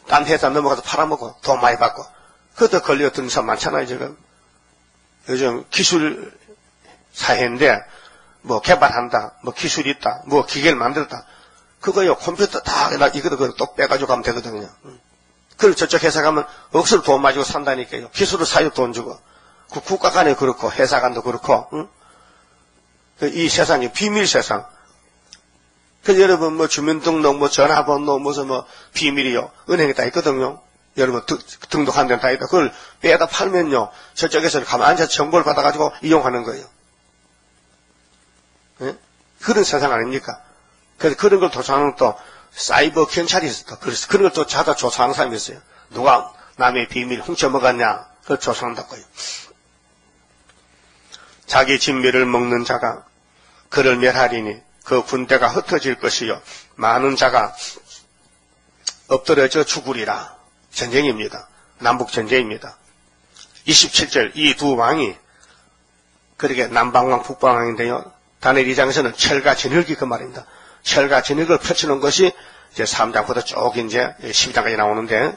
딴 회사 넘어가서 팔아먹고 돈 많이 받고 그것도 걸려든 사람 많잖아요. 지금 요즘 기술 사회인데 뭐 개발한다, 뭐 기술이 있다, 뭐 기계를 만들었다, 그거요 컴퓨터 다 이것도 그걸 똑 빼가지고 가면 되거든요. 그걸 저쪽 회사 가면 억수로 돈 많이 주고 산다니까요. 기술을 사요 돈 주고. 그 국가 간에 그렇고 회사 간도 그렇고. 이 세상이 비밀 세상. 그래서 여러분 뭐 주민등록, 뭐 전화번호, 무슨 뭐 비밀이요. 은행에 다 있거든요. 여러분 등록한 데는 다 있다. 그걸 빼다 팔면요. 저쪽에서 가만히 앉아서 정보를 받아가지고 이용하는 거예요. 예? 그런 세상 아닙니까? 그래서 그런 걸 조사하는 또 사이버 경찰이 있었다. 그래서 그런 걸 또 자다 조사하는 사람이 있어요. 누가 남의 비밀 훔쳐먹었냐. 그걸 조사한다고요. 자기 진미를 먹는 자가 그를 멸하리니 그 군대가 흩어질 것이요. 많은 자가 엎드려져 죽으리라. 전쟁입니다. 남북전쟁입니다. 27절 이 두 왕이 그렇게 남방왕 북방왕인데요. 다니엘 2장에서는 철과 진흙이 그 말입니다. 철과 진흙을 펼쳐놓은 것이 이제 3장부터 쭉 이제 12장까지 나오는데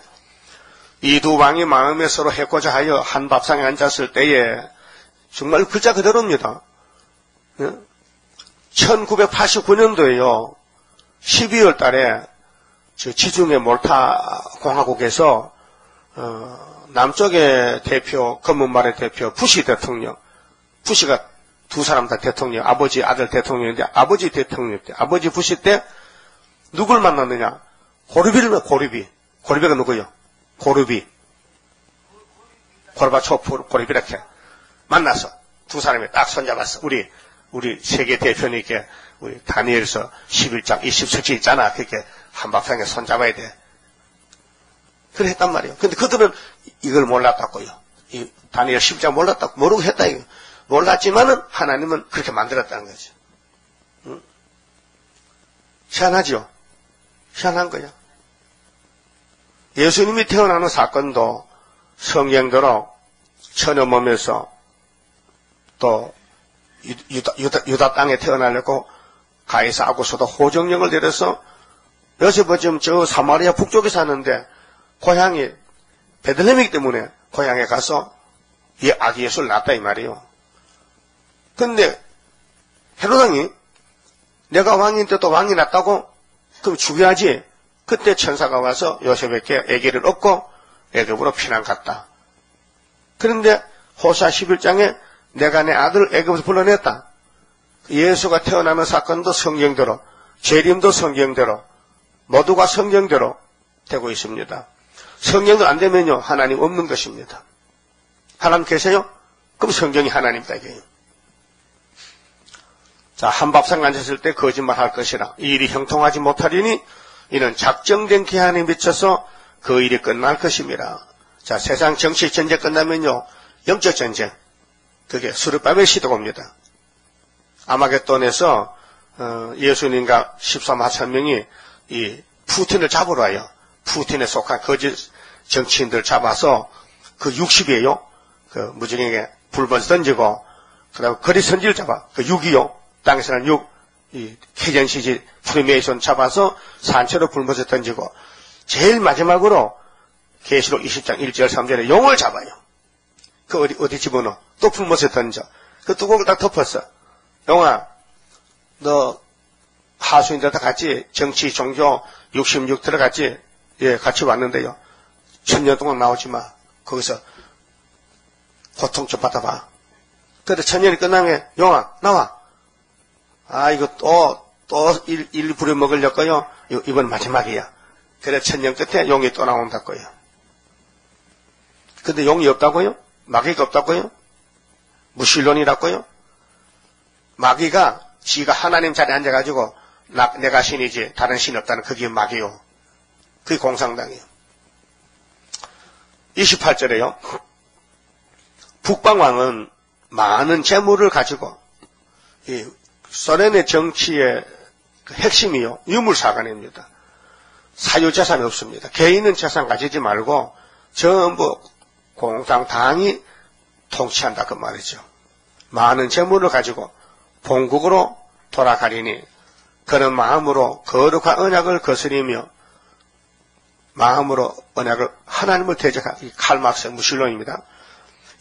이 두 왕이 마음에 서로 해코자 하여 한 밥상에 앉았을 때에 정말 글자 그대로입니다. 1989년도에요. 12월 달에 지중해 몰타 공화국에서 남쪽의 대표, 검은말의 대표 부시 대통령, 부시가 두 사람 다 대통령, 아버지 아들 대통령인데 아버지 대통령 때, 아버지 부시 때 누굴 만났느냐? 고르비를 고르비가 누구요? 고르비, 고르바초프, 고르비 이렇게 만나서 두 사람이 딱 손잡았어. 우리 세계 대표님께 우리 다니엘서 11장 27절 있잖아. 그렇게 한밥상에 손잡아야 돼. 그래 했단 말이에요. 근데 그들은 이걸 몰랐다고요. 이 다니엘 10장 몰랐다고 모르고 했다 이거. 몰랐지만은 하나님은 그렇게 만들었다는 거죠. 응? 희한하죠? 희한한 거야. 예수님이 태어나는 사건도 성경대로 처녀 몸에서 또 유다 땅에 태어나려고 가이사 아구스도 호정령을 내려서 요셉은 저 사마리아 북쪽에 사는데 고향이 베들레헴이기 때문에 고향에 가서 이 아기 예수를 낳았다 이 말이에요. 근데 헤로당이 내가 왕인데 또 왕이 낳았다고? 그럼 죽여야지. 그때 천사가 와서 요셉에게 아기를 얻고 애굽으로 피난 갔다. 그런데 호사 11장에 내가 내 아들을 애굽에서 불러냈다. 예수가 태어나는 사건도 성경대로, 재림도 성경대로, 모두가 성경대로 되고 있습니다. 성경도 안 되면요, 하나님 없는 것입니다. 하나님 계세요? 그럼 성경이 하나님이다 이게요. 자, 한밥상 앉았을 때 거짓말 할 것이라 이 일이 형통하지 못하리니 이는 작정된 기한에 미쳐서 그 일이 끝날 것입니다. 자, 세상 정치 전쟁 끝나면요, 영적 전쟁, 그게 수르바벨 시대가 옵니다. 아마겟돈에서 예수님과 13만천명이 이 푸틴을 잡으러 와요. 푸틴에 속한 거짓 정치인들 잡아서 그 60이에요. 그 무정에게 불번 던지고 그다음에 거리 선지를 잡아 그 6이요. 땅에서는 6, 이 캐전시지 프리메이션 잡아서 산채로 불못에 던지고 제일 마지막으로 계시록 20장 1절 3절에 용을 잡아요. 그 어디 집어넣어? 또 불못에 던져. 그 뚜껑을 딱 덮었어. 용아, 너 하수인들과 같이 정치 종교 66 들어갔지? 예, 같이 왔는데요. 1000년 동안 나오지 마. 거기서 고통 좀 받아봐. 그래 1000년이 끝나면 용아 나와. 아 이거 또 일 부려먹으려고요. 이번 마지막이야. 그래 1000년 끝에 용이 또 나온다고요. 근데 용이 없다고요? 마귀가 없다고요? 무신론이라고요? 마귀가 지가 하나님 자리에 앉아가지고 내가 신이지 다른 신이 없다는 그게 마귀요. 그게 공산당이에요. 28절에요. 북방왕은 많은 재물을 가지고 이 소련의 정치의 그 핵심이요. 유물사관입니다. 사유재산이 없습니다. 개인은 재산 가지지 말고 전부 공산당이 통치한다 그 말이죠. 많은 재물을 가지고 본국으로 돌아가리니 그런 마음으로 거룩한 언약을 거스리며 마음으로 언약을 하나님을 대적한 이 칼막스의 무신론입니다.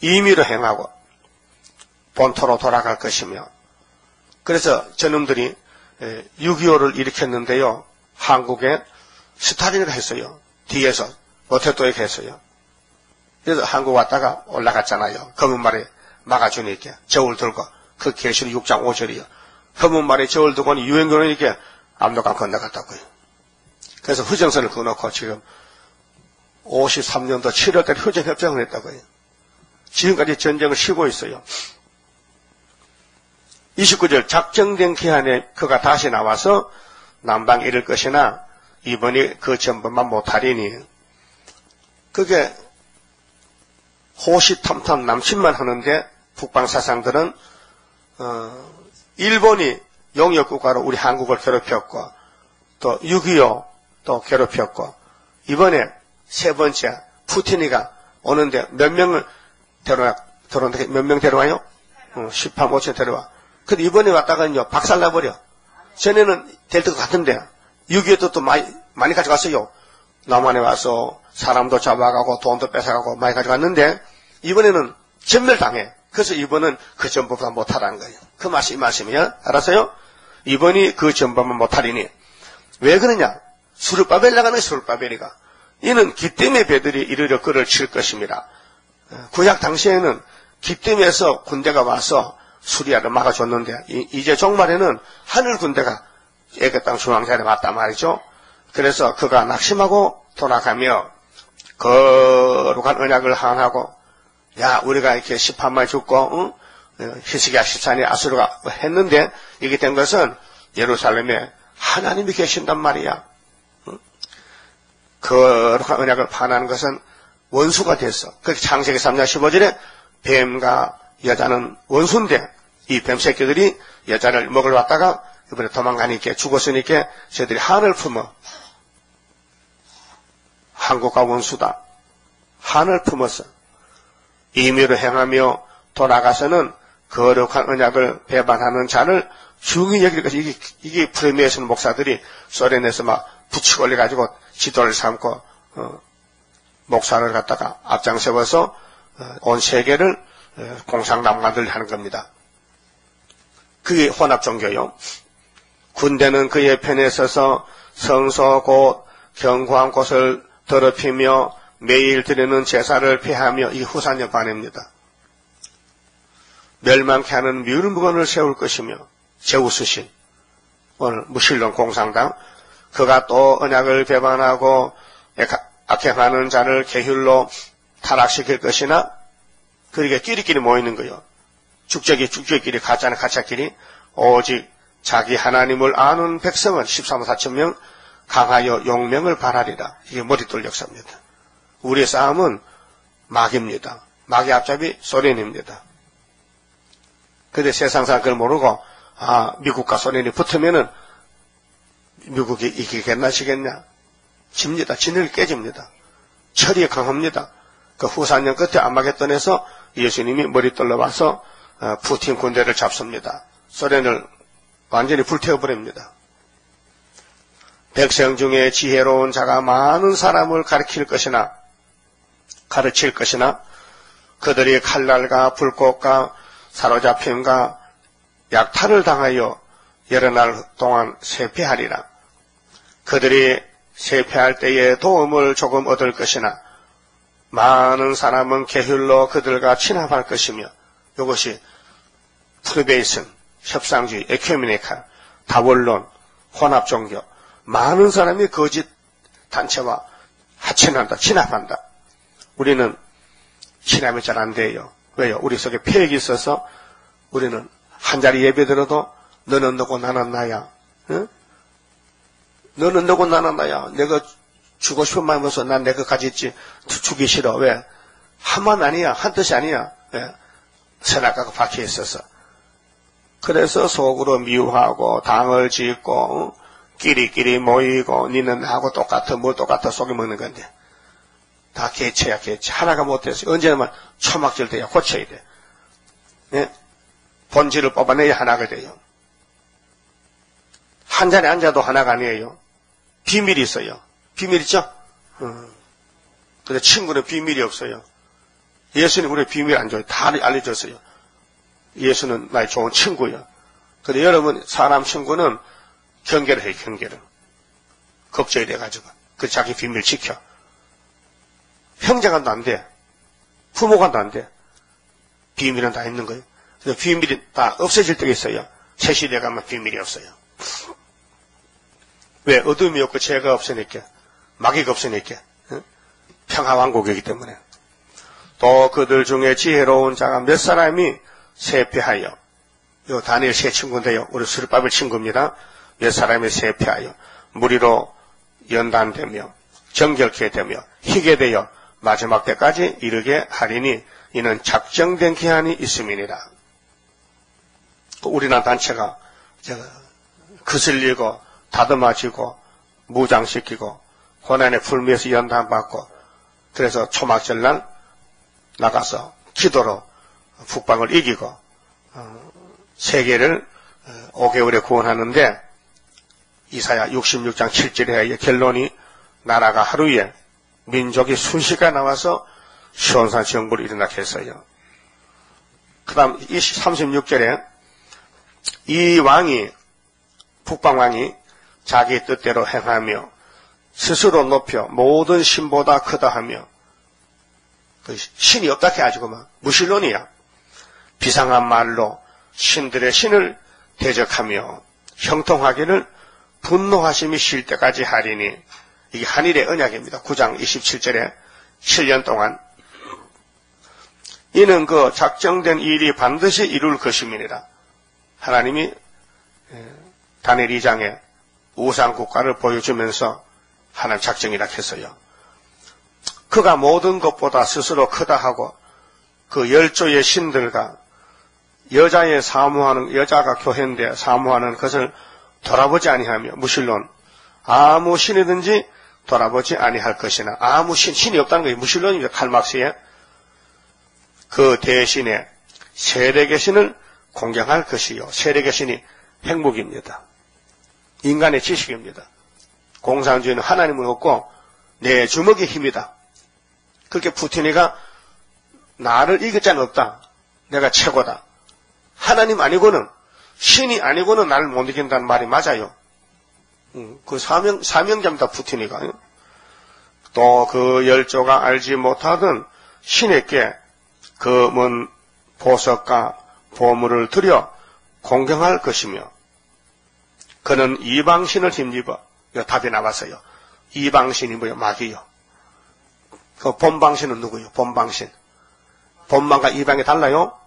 임의로 행하고 본토로 돌아갈 것이며 그래서 저놈들이 6.25를 일으켰는데요. 한국에 스탈린을 했어요. 뒤에서 모태또에게 했어요. 그래서 한국 왔다가 올라갔잖아요. 검은 말에 막아주니까 저울 들고 그 계시록 6장 5절이요. 검은 말에 저울 두고는 유행교는 이렇게 압록강 건너갔다고요. 그래서 휴전선을 그어놓고 지금 53년도 7월달에 휴전협정을 했다고요. 지금까지 전쟁을 쉬고 있어요. 29절 작정된 기한에 그가 다시 나와서 남방에 이를 것이나 이번이 그 전번만 못하리니 그게 호시탐탐 남침만 하는데 북방 사상들은 일본이 용역국가로 우리 한국을 괴롭혔고 또 6.25 또 괴롭혔고 이번에 세 번째 푸틴이가 오는데 몇 명을 들어오는데 몇 명 데려와요? 18, 5천 데려와. 근데 이번에 왔다가는요 박살나버려. 전에는 될 것 같은데 6.25도 또 많이 가져갔어요. 남한에 와서 사람도 잡아가고 돈도 뺏어가고 많이 가져갔는데 이번에는 전멸당해. 그래서 이번은 그 전보다 못하라는 거예요. 그 말씀이 이 말씀이야. 알았어요? 이번이 그 전보만 못하리니. 왜 그러냐? 수르바벨 나가는 수르바벨이가. 이는 기뜸의 배들이 이르러 그를 칠 것입니다. 구약 당시에는 기뜸에서 군대가 와서 수리아를 막아줬는데 이제 종말에는 하늘 군대가 애굽 땅 중앙자리에 왔단 말이죠. 그래서 그가 낙심하고 돌아가며 거룩한 언약을 항하고 야 우리가 이렇게 18만 죽고 히스기야 14년에 아수르가 했는데 이게 된 것은 예루살렘에 하나님이 계신단 말이야. 거룩한 언약을 반하는 것은 원수가 됐어. 그렇게 창세기 3장 15절에 뱀과 여자는 원수인데 이 뱀 새끼들이 여자를 먹으러 왔다가 이번에 도망가니까 죽었으니까 저들이 한을 품어 한국과 원수다. 한을 품었어. 임의로 행하며 돌아가서는 거룩한 언약을 배반하는 자를 중히 여길 것이 이게 프레미에서는 목사들이 소련에서 막 붙이고 올려가지고 지도를 삼고 목사를 갖다가 앞장세워서 온 세계를 공상당 만들려 하는 겁니다. 그게 혼합 종교요. 군대는 그의 편에 서서 성소 곧 견고한 곳을 더럽히며 매일 드리는 제사를 폐하며 이 후산의 반입니다. 멸망케 하는 멸무관을 세울 것이며 제우스신 오늘 무신론 공상당 그가 또 언약을 배반하고 악행하는 자를 계율로 타락시킬 것이나 그러게 끼리끼리 모이는 거요. 죽적이끼리 가짜끼리 오직 자기 하나님을 아는 백성은 13만 4천 명 강하여 용명을 바라리라. 이게 머릿돌 역사입니다. 우리의 싸움은 마귀입니다. 마귀 앞잡이 소련입니다. 근데 세상 사람 그걸 모르고 미국과 소련이 붙으면은 미국이 이기겠나 지겠냐? 집니다. 진을 깨집니다. 철이 강합니다. 그 후산년 끝에 아마겟돈에서 예수님이 머릿돌로 와서 푸틴 군대를 잡습니다. 소련을 완전히 불태워버립니다. 백성 중에 지혜로운 자가 많은 사람을 가르칠 것이나 그들이 칼날과 불꽃과 사로잡힘과 약탈을 당하여 여러 날 동안 쇠폐하리라. 그들이 쇠폐할 때에 도움을 조금 얻을 것이나 많은 사람은 계율로 그들과 친합할 것이며 이것이 프리베이슨, 협상주의, 에큐메니칼, 다원론, 혼합종교 많은 사람이 거짓 단체와 하친한다, 친합한다. 우리는 친합이 잘 안 돼요. 왜요? 우리 속에 폐역이 있어서 우리는 한 자리 예배 들어도 너는 너고 나는 나야. 응? 너는 너고 나는 나야. 내가 주고 싶은 마음에서 난 내가 가졌지 주기 싫어. 왜? 한만 아니야. 한 뜻이 아니야. 왜? 선악과가 박혀 있어서. 그래서 속으로 미워하고 당을 짓고 끼리끼리 모이고 니는 나하고 똑같아 뭐 똑같아 속에 먹는 건데 다 개체야 개체. 하나가 못돼서 언제나 초막질 돼야 고쳐야 돼. 네? 본질을 뽑아내야 하나가 돼요. 한 자리에 앉아도 하나가 아니에요. 비밀이 있어요. 비밀 있죠? 근데 친구는 비밀이 없어요. 예수님 우리 비밀 안 줘요. 다 알려줬어요. 예수는 나의 좋은 친구예요. 근데 여러분 사람 친구는 경계를 해요. 경계를. 걱정이 돼가지고. 그 자기 비밀 지켜. 형제간도 안 돼. 부모간도 안 돼. 비밀은 다 있는 거예요. 그래서 비밀이 다 없어질 때가 있어요. 새 시대 가면 비밀이 없어요. 왜? 어둠이 없고 죄가 없으니까. 마귀가 없으니까. 평화왕국이기 때문에. 또 그들 중에 지혜로운 자가 몇 사람이 세패하여, 요 다니엘 세 친구인데요. 우리 스룹바벨 친구입니다. 몇 사람이 세패하여 무리로 연단되며 정결케 되며 희게 되어 마지막 때까지 이르게 하리니 이는 작정된 기한이 있음이니라. 우리나라 단체가 거슬리고 다듬어지고 무장시키고 고난의 불미에서 연단받고 그래서 초막절날 나가서 기도로 북방을 이기고 세계를 5개월에 구원하는데 이사야 66장 7절에 결론이 나라가 하루에 민족이 순식간에 나와서 시온산 정부를 일어나게 했어요. 그 다음 36절에 이 왕이 북방왕이 자기 뜻대로 행하며 스스로 높여 모든 신보다 크다 하며 신이 없다 해가지고 무신론이야. 비상한 말로 신들의 신을 대적하며 형통하기를 분노하심이 쉴 때까지 하리니 이게 한일의 언약입니다. 9장 27절에 7년 동안 이는 그 작정된 일이 반드시 이룰 것임이니라. 하나님이 다니엘 2장에 우상국가를 보여주면서 하나님 작정이라 했어요. 그가 모든 것보다 스스로 크다 하고 그 열조의 신들과 여자가 교회인데 사모하는 것을 돌아보지 아니하며 무신론 아무 신이든지 돌아보지 아니할 것이나 아무 신이 없다는 거예요. 무신론입니다. 칼막스에 그 대신에 세력의 신을 공경할 것이요. 세력의 신이 핵무기입니다. 인간의 지식입니다. 공산주의는 하나님은 없고 내 주먹의 힘이다. 그렇게 푸틴이가 나를 이길 자는 없다. 내가 최고다. 하나님 아니고는 신이 아니고는 나를 못 이긴다는 말이 맞아요. 그 사명자입니다. 푸틴이가. 또 그 열조가 알지 못하던 신에게 검은 보석과 보물을 들여 공경할 것이며 그는 이방신을 힘입어. 답이 나왔어요. 이방신이 뭐예요? 마귀요. 그 본방신은 누구요? 본방신. 본방과 이방이 달라요?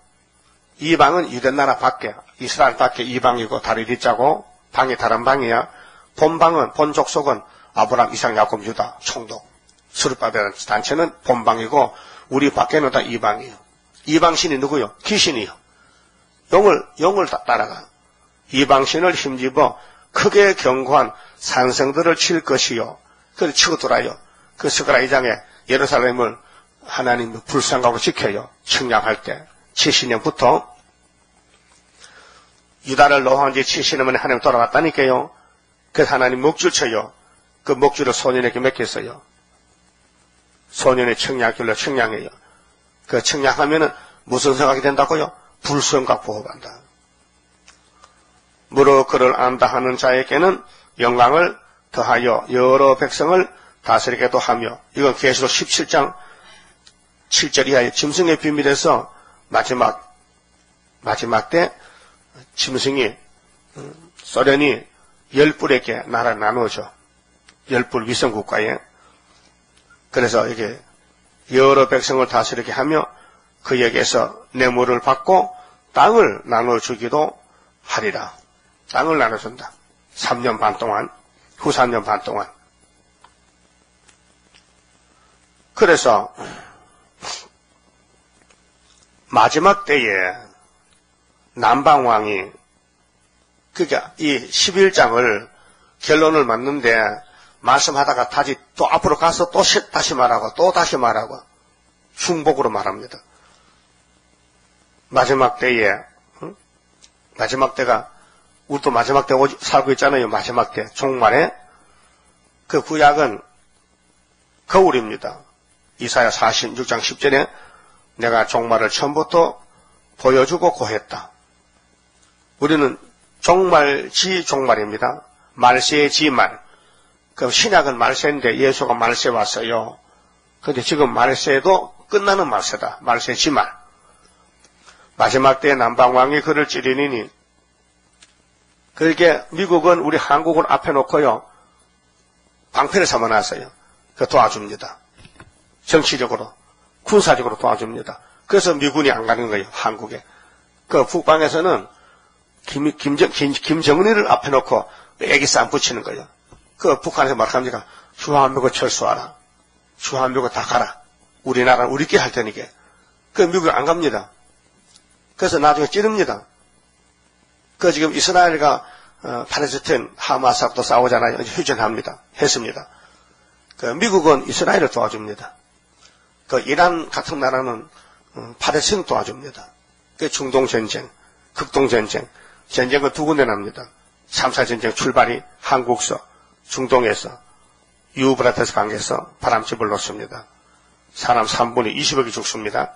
이방은 유대나라 밖에, 이스라엘 밖에 이방이고 다리 뒤자고 방이 다른 방이야. 본방은, 본족속은 아브라함, 이삭, 야곱, 유다, 총독. 스룹바벨 단체는 본방이고 우리 밖에는 다 이방이에요. 이방신이 누구요? 귀신이요. 영을 따라가. 이방신을 힘입어 크게 견고한 산성들을 칠 것이요. 그걸 치고 돌아요. 그 스가랴 2장에 예루살렘을 하나님 불쌍하고 지켜요. 측량할 때 70년부터 유다를 노한 지 70년 하나님 돌아갔다니까요. 그래서 하나님 목줄 쳐요. 그 목줄을 소년에게 맡겼어요. 소년의 측량길로 측량해요. 그 측량하면은 무슨 생각이 된다고요? 불성각 보호한다. 무릇 그를 안다 하는 자에게는 영광을 더하여 여러 백성을 다스리게도 하며 이건 계시록 17장 7절 이하의 짐승의 비밀에서 마지막 때 짐승이 소련이 10뿔에게 나라를 나누어줘. 10뿔 위성국가에. 그래서 이게 여러 백성을 다스리게 하며 그에게서 뇌물을 받고 땅을 나눠주기도 하리라. 땅을 나눠준다. 3년 반 동안, 후 3년 반 동안. 그래서 마지막 때에 남방왕이 그러니까 이 11장을 결론을 맞는데 말씀하다가 또 앞으로 가서 또 다시 말하고 또 다시 말하고 중복으로 말합니다. 마지막 때에 마지막 때가 우리도 마지막 때 살고 있잖아요. 마지막 때 종말에 그 구약은 거울입니다. 이사야 46장 10절에 내가 종말을 처음부터 보여주고 고했다. 우리는 종말지 종말입니다. 말세지 말. 그럼 신약은 말세인데 예수가 말세 왔어요. 근데 지금 말세도 끝나는 말세다. 말세지 말. 마지막 때에 남방왕이 그를 찌르니니 그렇게 미국은 우리 한국을 앞에 놓고요. 방패를 삼아놨어요. 그 도와줍니다. 정치적으로, 군사적으로 도와줍니다. 그래서 미군이 안 가는 거예요, 한국에. 그 북방에서는 김정은이를 앞에 놓고 애기 싸움 붙이는 거예요. 그 북한에서 말합니까? 주한미군 철수하라. 주한미군 다 가라. 우리나라는 우리끼리 할 테니까. 그 미국이 안 갑니다. 그래서 나중에 찌릅니다. 그 지금 이스라엘과 팔레스타인 하마스하고도 싸우잖아요. 휴전합니다. 했습니다. 그 미국은 이스라엘을 도와줍니다. 그 이란 같은 나라는 팔레스타인 도와줍니다. 그 중동 전쟁, 극동 전쟁, 전쟁은 두 군데 납니다. 3차 전쟁 출발이 한국서, 중동에서, 유브라테스 강에서 바람집을 놓습니다. 사람 3분의 20억이 죽습니다.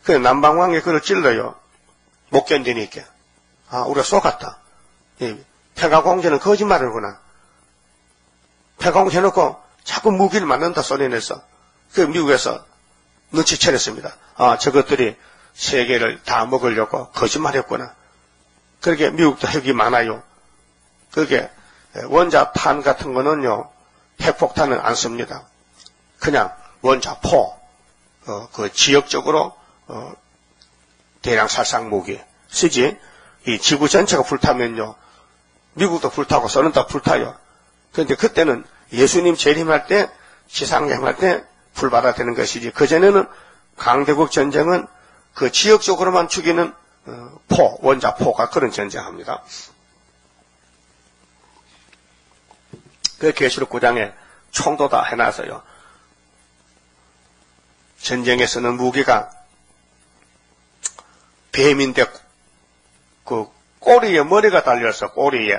그 남방왕이 그걸 찔러요. 못 견디니까. 아, 우리가 쏘갔다. 평화공제는 거짓말이구나. 평화공제 해놓고 자꾸 무기를 맞는다 소리 내서 그 미국에서 눈치채렸습니다. 아, 저것들이 세계를 다 먹으려고 거짓말했구나. 그렇게 미국도 핵이 많아요. 그게 원자탄 같은 거는요, 핵폭탄은 안 씁니다. 그냥 원자포, 그 지역적으로 대량 살상 무기 쓰지. 이 지구 전체가 불타면요, 미국도 불타고 소련도 다 불타요. 그런데 그때는 예수님 재림할 때, 지상행할 때 불받아되는 것이지. 그전에는 강대국 전쟁은 그 지역적으로만 죽이는 원자포가 그런 전쟁합니다. 그 계시록 9장에 총도 다 해놨어요. 전쟁에 쓰는 무기가 뱀인데 그 꼬리에 머리가 달려서 꼬리에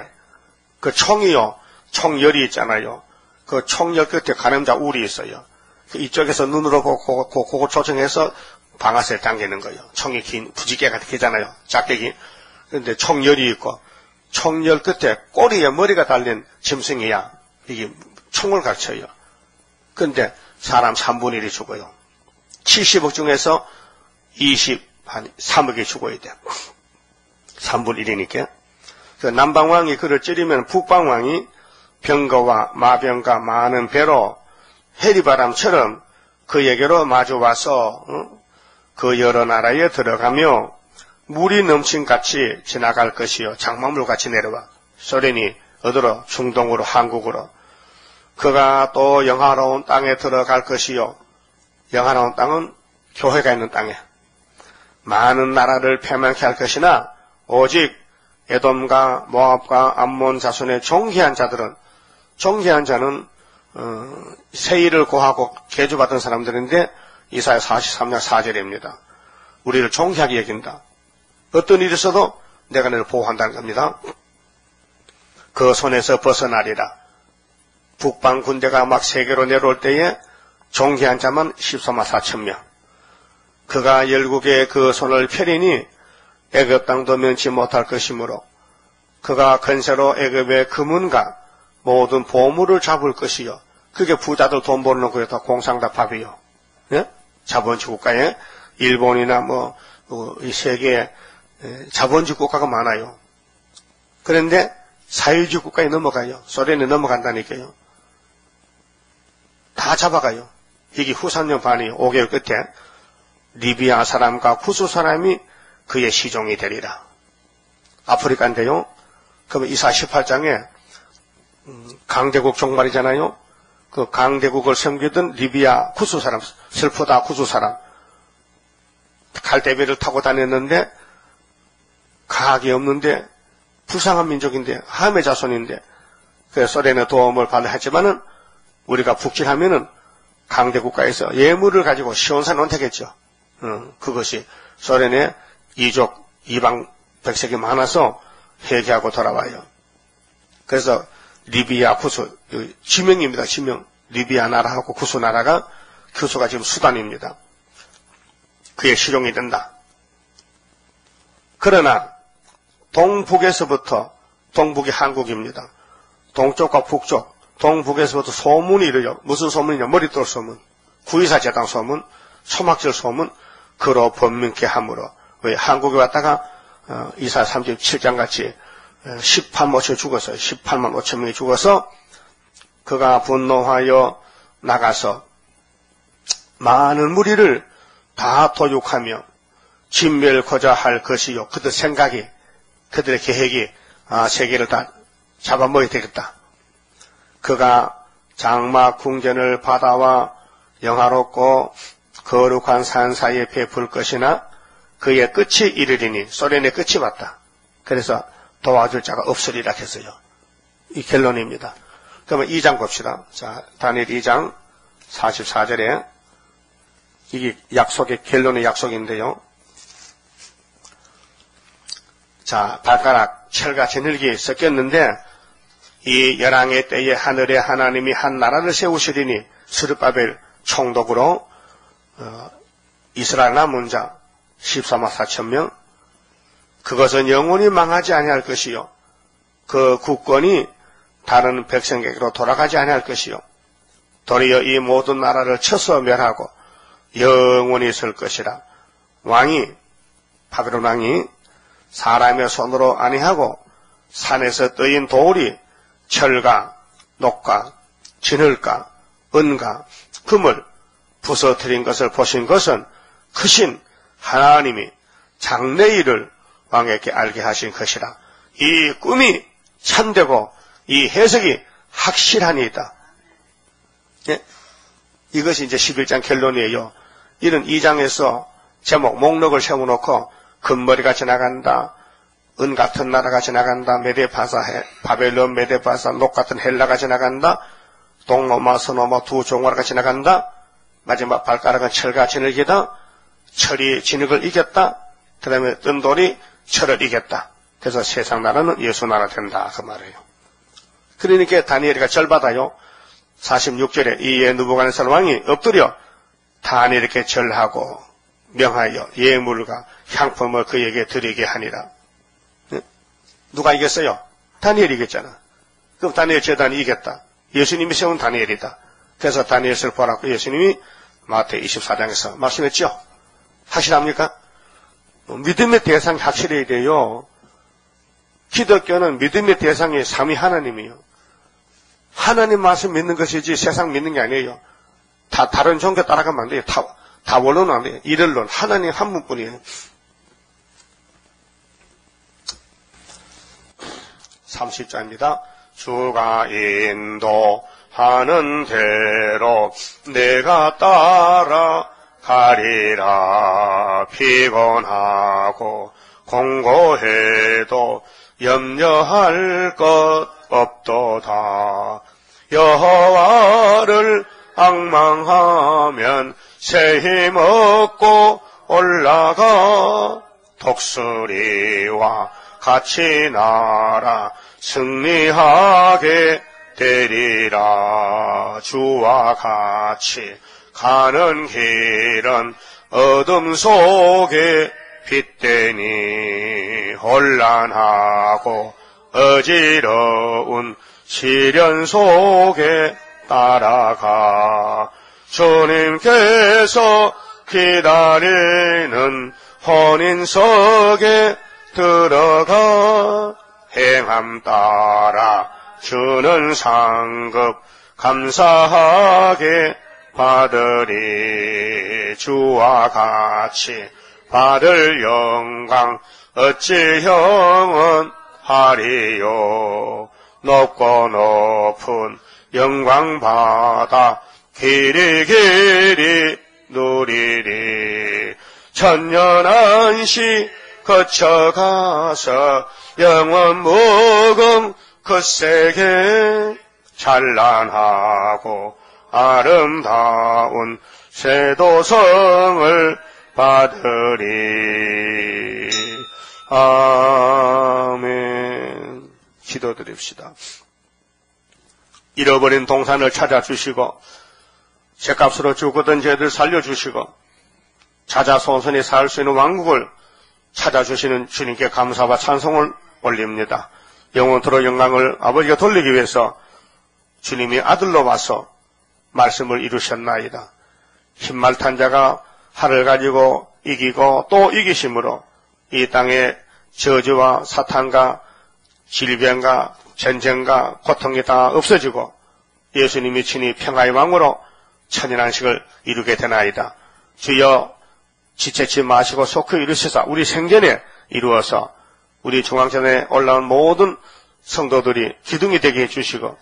그 총이요, 총열이 있잖아요. 그 총열 끝에 가늠자 울이 있어요. 이쪽에서 눈으로 보고 그거 조정해서 방아쇠를 당기는 거예요. 총이 긴 부지개가 되잖아요. 작게긴. 그런데 총열이 있고 총열 끝에 꼬리에 머리가 달린 짐승이야. 이게 총을 갖춰요. 그런데 사람 3분의 1이 죽어요. 70억 중에서 23억이 죽어야 돼. 3분의 1이니까. 그 남방왕이 그를 찌르면 북방왕이 병거와 마병과 많은 배로 해리바람처럼 그에게로 마주와서 그 여러 나라에 들어가며 물이 넘친같이 지나갈 것이요. 장막물같이 내려와. 소련이 어디로? 중동으로, 한국으로. 그가 또 영화로운 땅에 들어갈 것이요. 영화로운 땅은 교회가 있는 땅에. 많은 나라를 패망케 할 것이나 오직 에돔과 모압과 암몬 자손의 종기한 자들은, 종기한 자는 세일을 고하고 개주받은 사람들인데 이사야 43장 4절입니다. 우리를 종기하게 여긴다. 어떤 일이 있어도 내가 너를 보호한다는 겁니다. 그 손에서 벗어나리라. 북방 군대가 막 세계로 내려올 때에 종기한 자만 14만 4천 명. 그가 열국에 그 손을 펴리니 애굽 땅도 면치 못할 것이므로 그가 건세로 애굽의 금은과 모든 보물을 잡을 것이요. 그게 부자들 돈 버는 거에다 공상답합이요. 예? 자본주의 국가에 일본이나 이 세계에 자본주의 국가가 많아요. 그런데 사회주의 국가에 넘어가요. 소련에 넘어간다니까요. 다 잡아가요. 이게 후산년 반이에요. 5개월 끝에 리비아 사람과 쿠스 사람이 그의 시종이 되리라. 아프리카인데요. 그러면 이사 18장에 강대국 종말이잖아요. 그 강대국을 섬기던 리비아 쿠스 사람, 슬프다 쿠스 사람. 갈대배를 타고 다녔는데 가학이 없는데 불쌍한 민족인데 함의 자손인데 그 소련의 도움을 받아 했지만은 우리가 북진하면은 강대국가에서 예물을 가지고 시온산 은퇴겠죠. 그것이 소련의 이족 이방 백색이 많아서 회개하고 돌아와요. 그래서 리비아 쿠스 지명입니다. 지명. 리비아 나라하고 쿠스 나라가 교수가 지금 수단입니다. 그의 실용이 된다. 그러나 동북에서부터 동북이 한국입니다. 동쪽과 북쪽 동북에서부터 소문이 이르요. 무슨 소문이냐? 머리돌 소문, 구이사 제당 소문, 소막절 소문, 그로 번민케 함으로. 왜 한국에 왔다가 이사 37장 같이 18만 5천 죽었어요. 18만 5천 명이 죽어서 그가 분노하여 나가서 많은 무리를 다 도륙하며 진멸코자 할 것이요. 그들 생각이, 그들의 계획이 세계를 다 잡아먹어야 되겠다. 그가 장막 궁전을 바다와 영화롭고 거룩한 산 사이에 베풀 것이나 그의 끝이 이르리니, 소련의 끝이 왔다. 그래서 도와줄 자가 없으리라 했어요. 이 결론입니다. 그러면 2장 봅시다. 자, 다니엘 2장 44절에 이게 약속의 결론의 약속인데요. 자, 발가락 철같이 늙이 섞였는데 이 열왕의 때에 하늘에 하나님이 한 나라를 세우시리니 스룹바벨 총독으로 이스라엘 남은 자 14만 4천 명, 그것은 영원히 망하지 아니할 것이요 그 국권이 다른 백성에게로 돌아가지 아니할 것이요 도리어 이 모든 나라를 쳐서 멸하고 영원히 있을 것이라. 왕이, 바벨론 왕이 사람의 손으로 아니하고 산에서 뜨인 돌이 철과 녹과 진흙과 은과 금을 부서뜨린 것을 보신 것은 크신 하나님이 장래일을 왕에게 알게 하신 것이라. 이 꿈이 참되고 이 해석이 확실하니이다. 예? 이것이 이제 11장 결론이에요. 이런 2장에서 제목, 목록을 세워놓고 금머리가 지나간다, 은 같은 나라가 지나간다, 메데파사, 바벨론, 메데파사, 녹 같은 헬라가 지나간다, 동로마, 서노마 두 종나라가 지나간다, 마지막 발가락은 철과 진흙이다, 철이 진흙을 이겼다, 그 다음에 뜬 돌이 철을 이겼다. 그래서 세상 나라는 예수 나라 된다. 그 말이에요. 그러니까 다니엘이가 절받아요. 46절에 이에 느부갓네살 왕이 엎드려 다니엘에게 절하고 명하여 예물과 향품을 그에게 드리게 하니라. 누가 이겼어요? 다니엘이 이겼잖아. 그럼 다니엘 제단이 이겼다. 예수님이 세운 다니엘이다. 그래서 다니엘을 보라고 예수님이 마태 24장에서 말씀했죠. 확실합니까? 믿음의 대상이 확실해야 돼요. 기독교는 믿음의 대상이 삼위 하나님이에요. 하나님 말씀 믿는 것이지 세상 믿는 게 아니에요. 다 다른 종교 따라가면 안 돼요. 다 원론은 안 돼요. 일일론 하나님 한 분뿐이에요. 30절입니다. 주가 인도하는 대로 내가 따라가리라. 피곤하고 공고해도 염려할 것 없도다. 여호와를 앙망하면 새 힘 얻고 올라가 독수리와 같이 날아 승리하게 되리라. 주와 같이 가는 길은 어둠 속에 빛되니 혼란하고 어지러운 시련 속에 따라가 주님께서 기다리는 혼인석에 들어가 행함 따라 주는 상급 감사하게 받으리. 주와 같이 받을 영광 어찌 형언하리요. 높고 높은 영광 받아 길이 누리리. 천년 안시 거쳐가서 영원 무궁 그 세계 찬란하고 아름다운 쇠도성을 받으리. 아멘. 기도드립시다. 잃어버린 동산을 찾아주시고 죗값으로 죽었던 죄들 살려주시고 찾아 손선히 살 수 있는 왕국을 찾아주시는 주님께 감사와 찬송을 올립니다. 영원토록 영광을 아버지가 돌리기 위해서 주님이 아들로 와서 말씀을 이루셨나이다. 흰말탄 자가 활을 가지고 이기고 또 이기심으로 이 땅에 저주와 사탄과 질병과 전쟁과 고통이 다 없어지고 예수님이 친히 평화의 왕으로 천연안식을 이루게 되나이다. 주여 지체치 마시고 속히 이루시사 우리 생전에 이루어서 우리 중앙전에 올라온 모든 성도들이 기둥이 되게 해주시고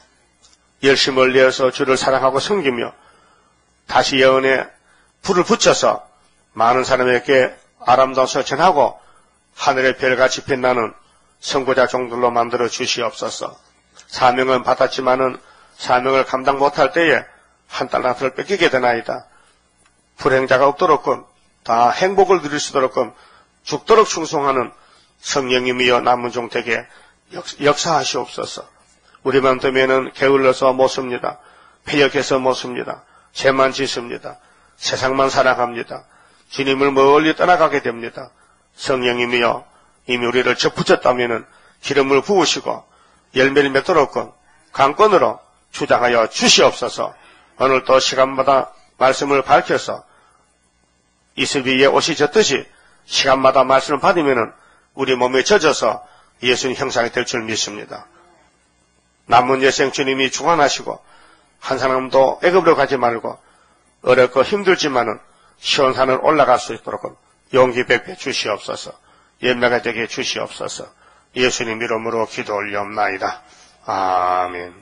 열심을 내어서 주를 사랑하고 섬기며 다시 예언에 불을 붙여서 많은 사람에게 아름다워서 전하고 하늘의 별같이 빛나는 선고자 종들로 만들어 주시옵소서. 사명은 받았지만은 사명을 감당 못할 때에 한 달란트를 뺏기게 되나이다. 불행자가 없도록끔 다 행복을 누릴 수 있도록끔 죽도록 충성하는 성령님이여 남은 종택에 역사하시옵소서. 우리만 되면은 게을러서 못 씁니다. 패역해서 못 씁니다. 죄만 짓습니다. 세상만 사랑합니다. 주님을 멀리 떠나가게 됩니다. 성령님이여 이미 우리를 접붙였다면은 기름을 부으시고 열매를 맺도록끔 강권으로 주장하여 주시옵소서. 오늘도 시간마다 말씀을 밝혀서 이슬 위에 옷이 젖듯이 시간마다 말씀을 받으면은 우리 몸에 젖어서 예수님 형상이 될 줄 믿습니다. 남은 여생 주님이 주관하시고 한 사람도 애굽으로 가지 말고 어렵고 힘들지만은 시온 산을 올라갈 수 있도록 용기 백배 주시옵소서. 연매가 되게 주시옵소서. 예수님 이름으로 기도 올리옵나이다. 아멘.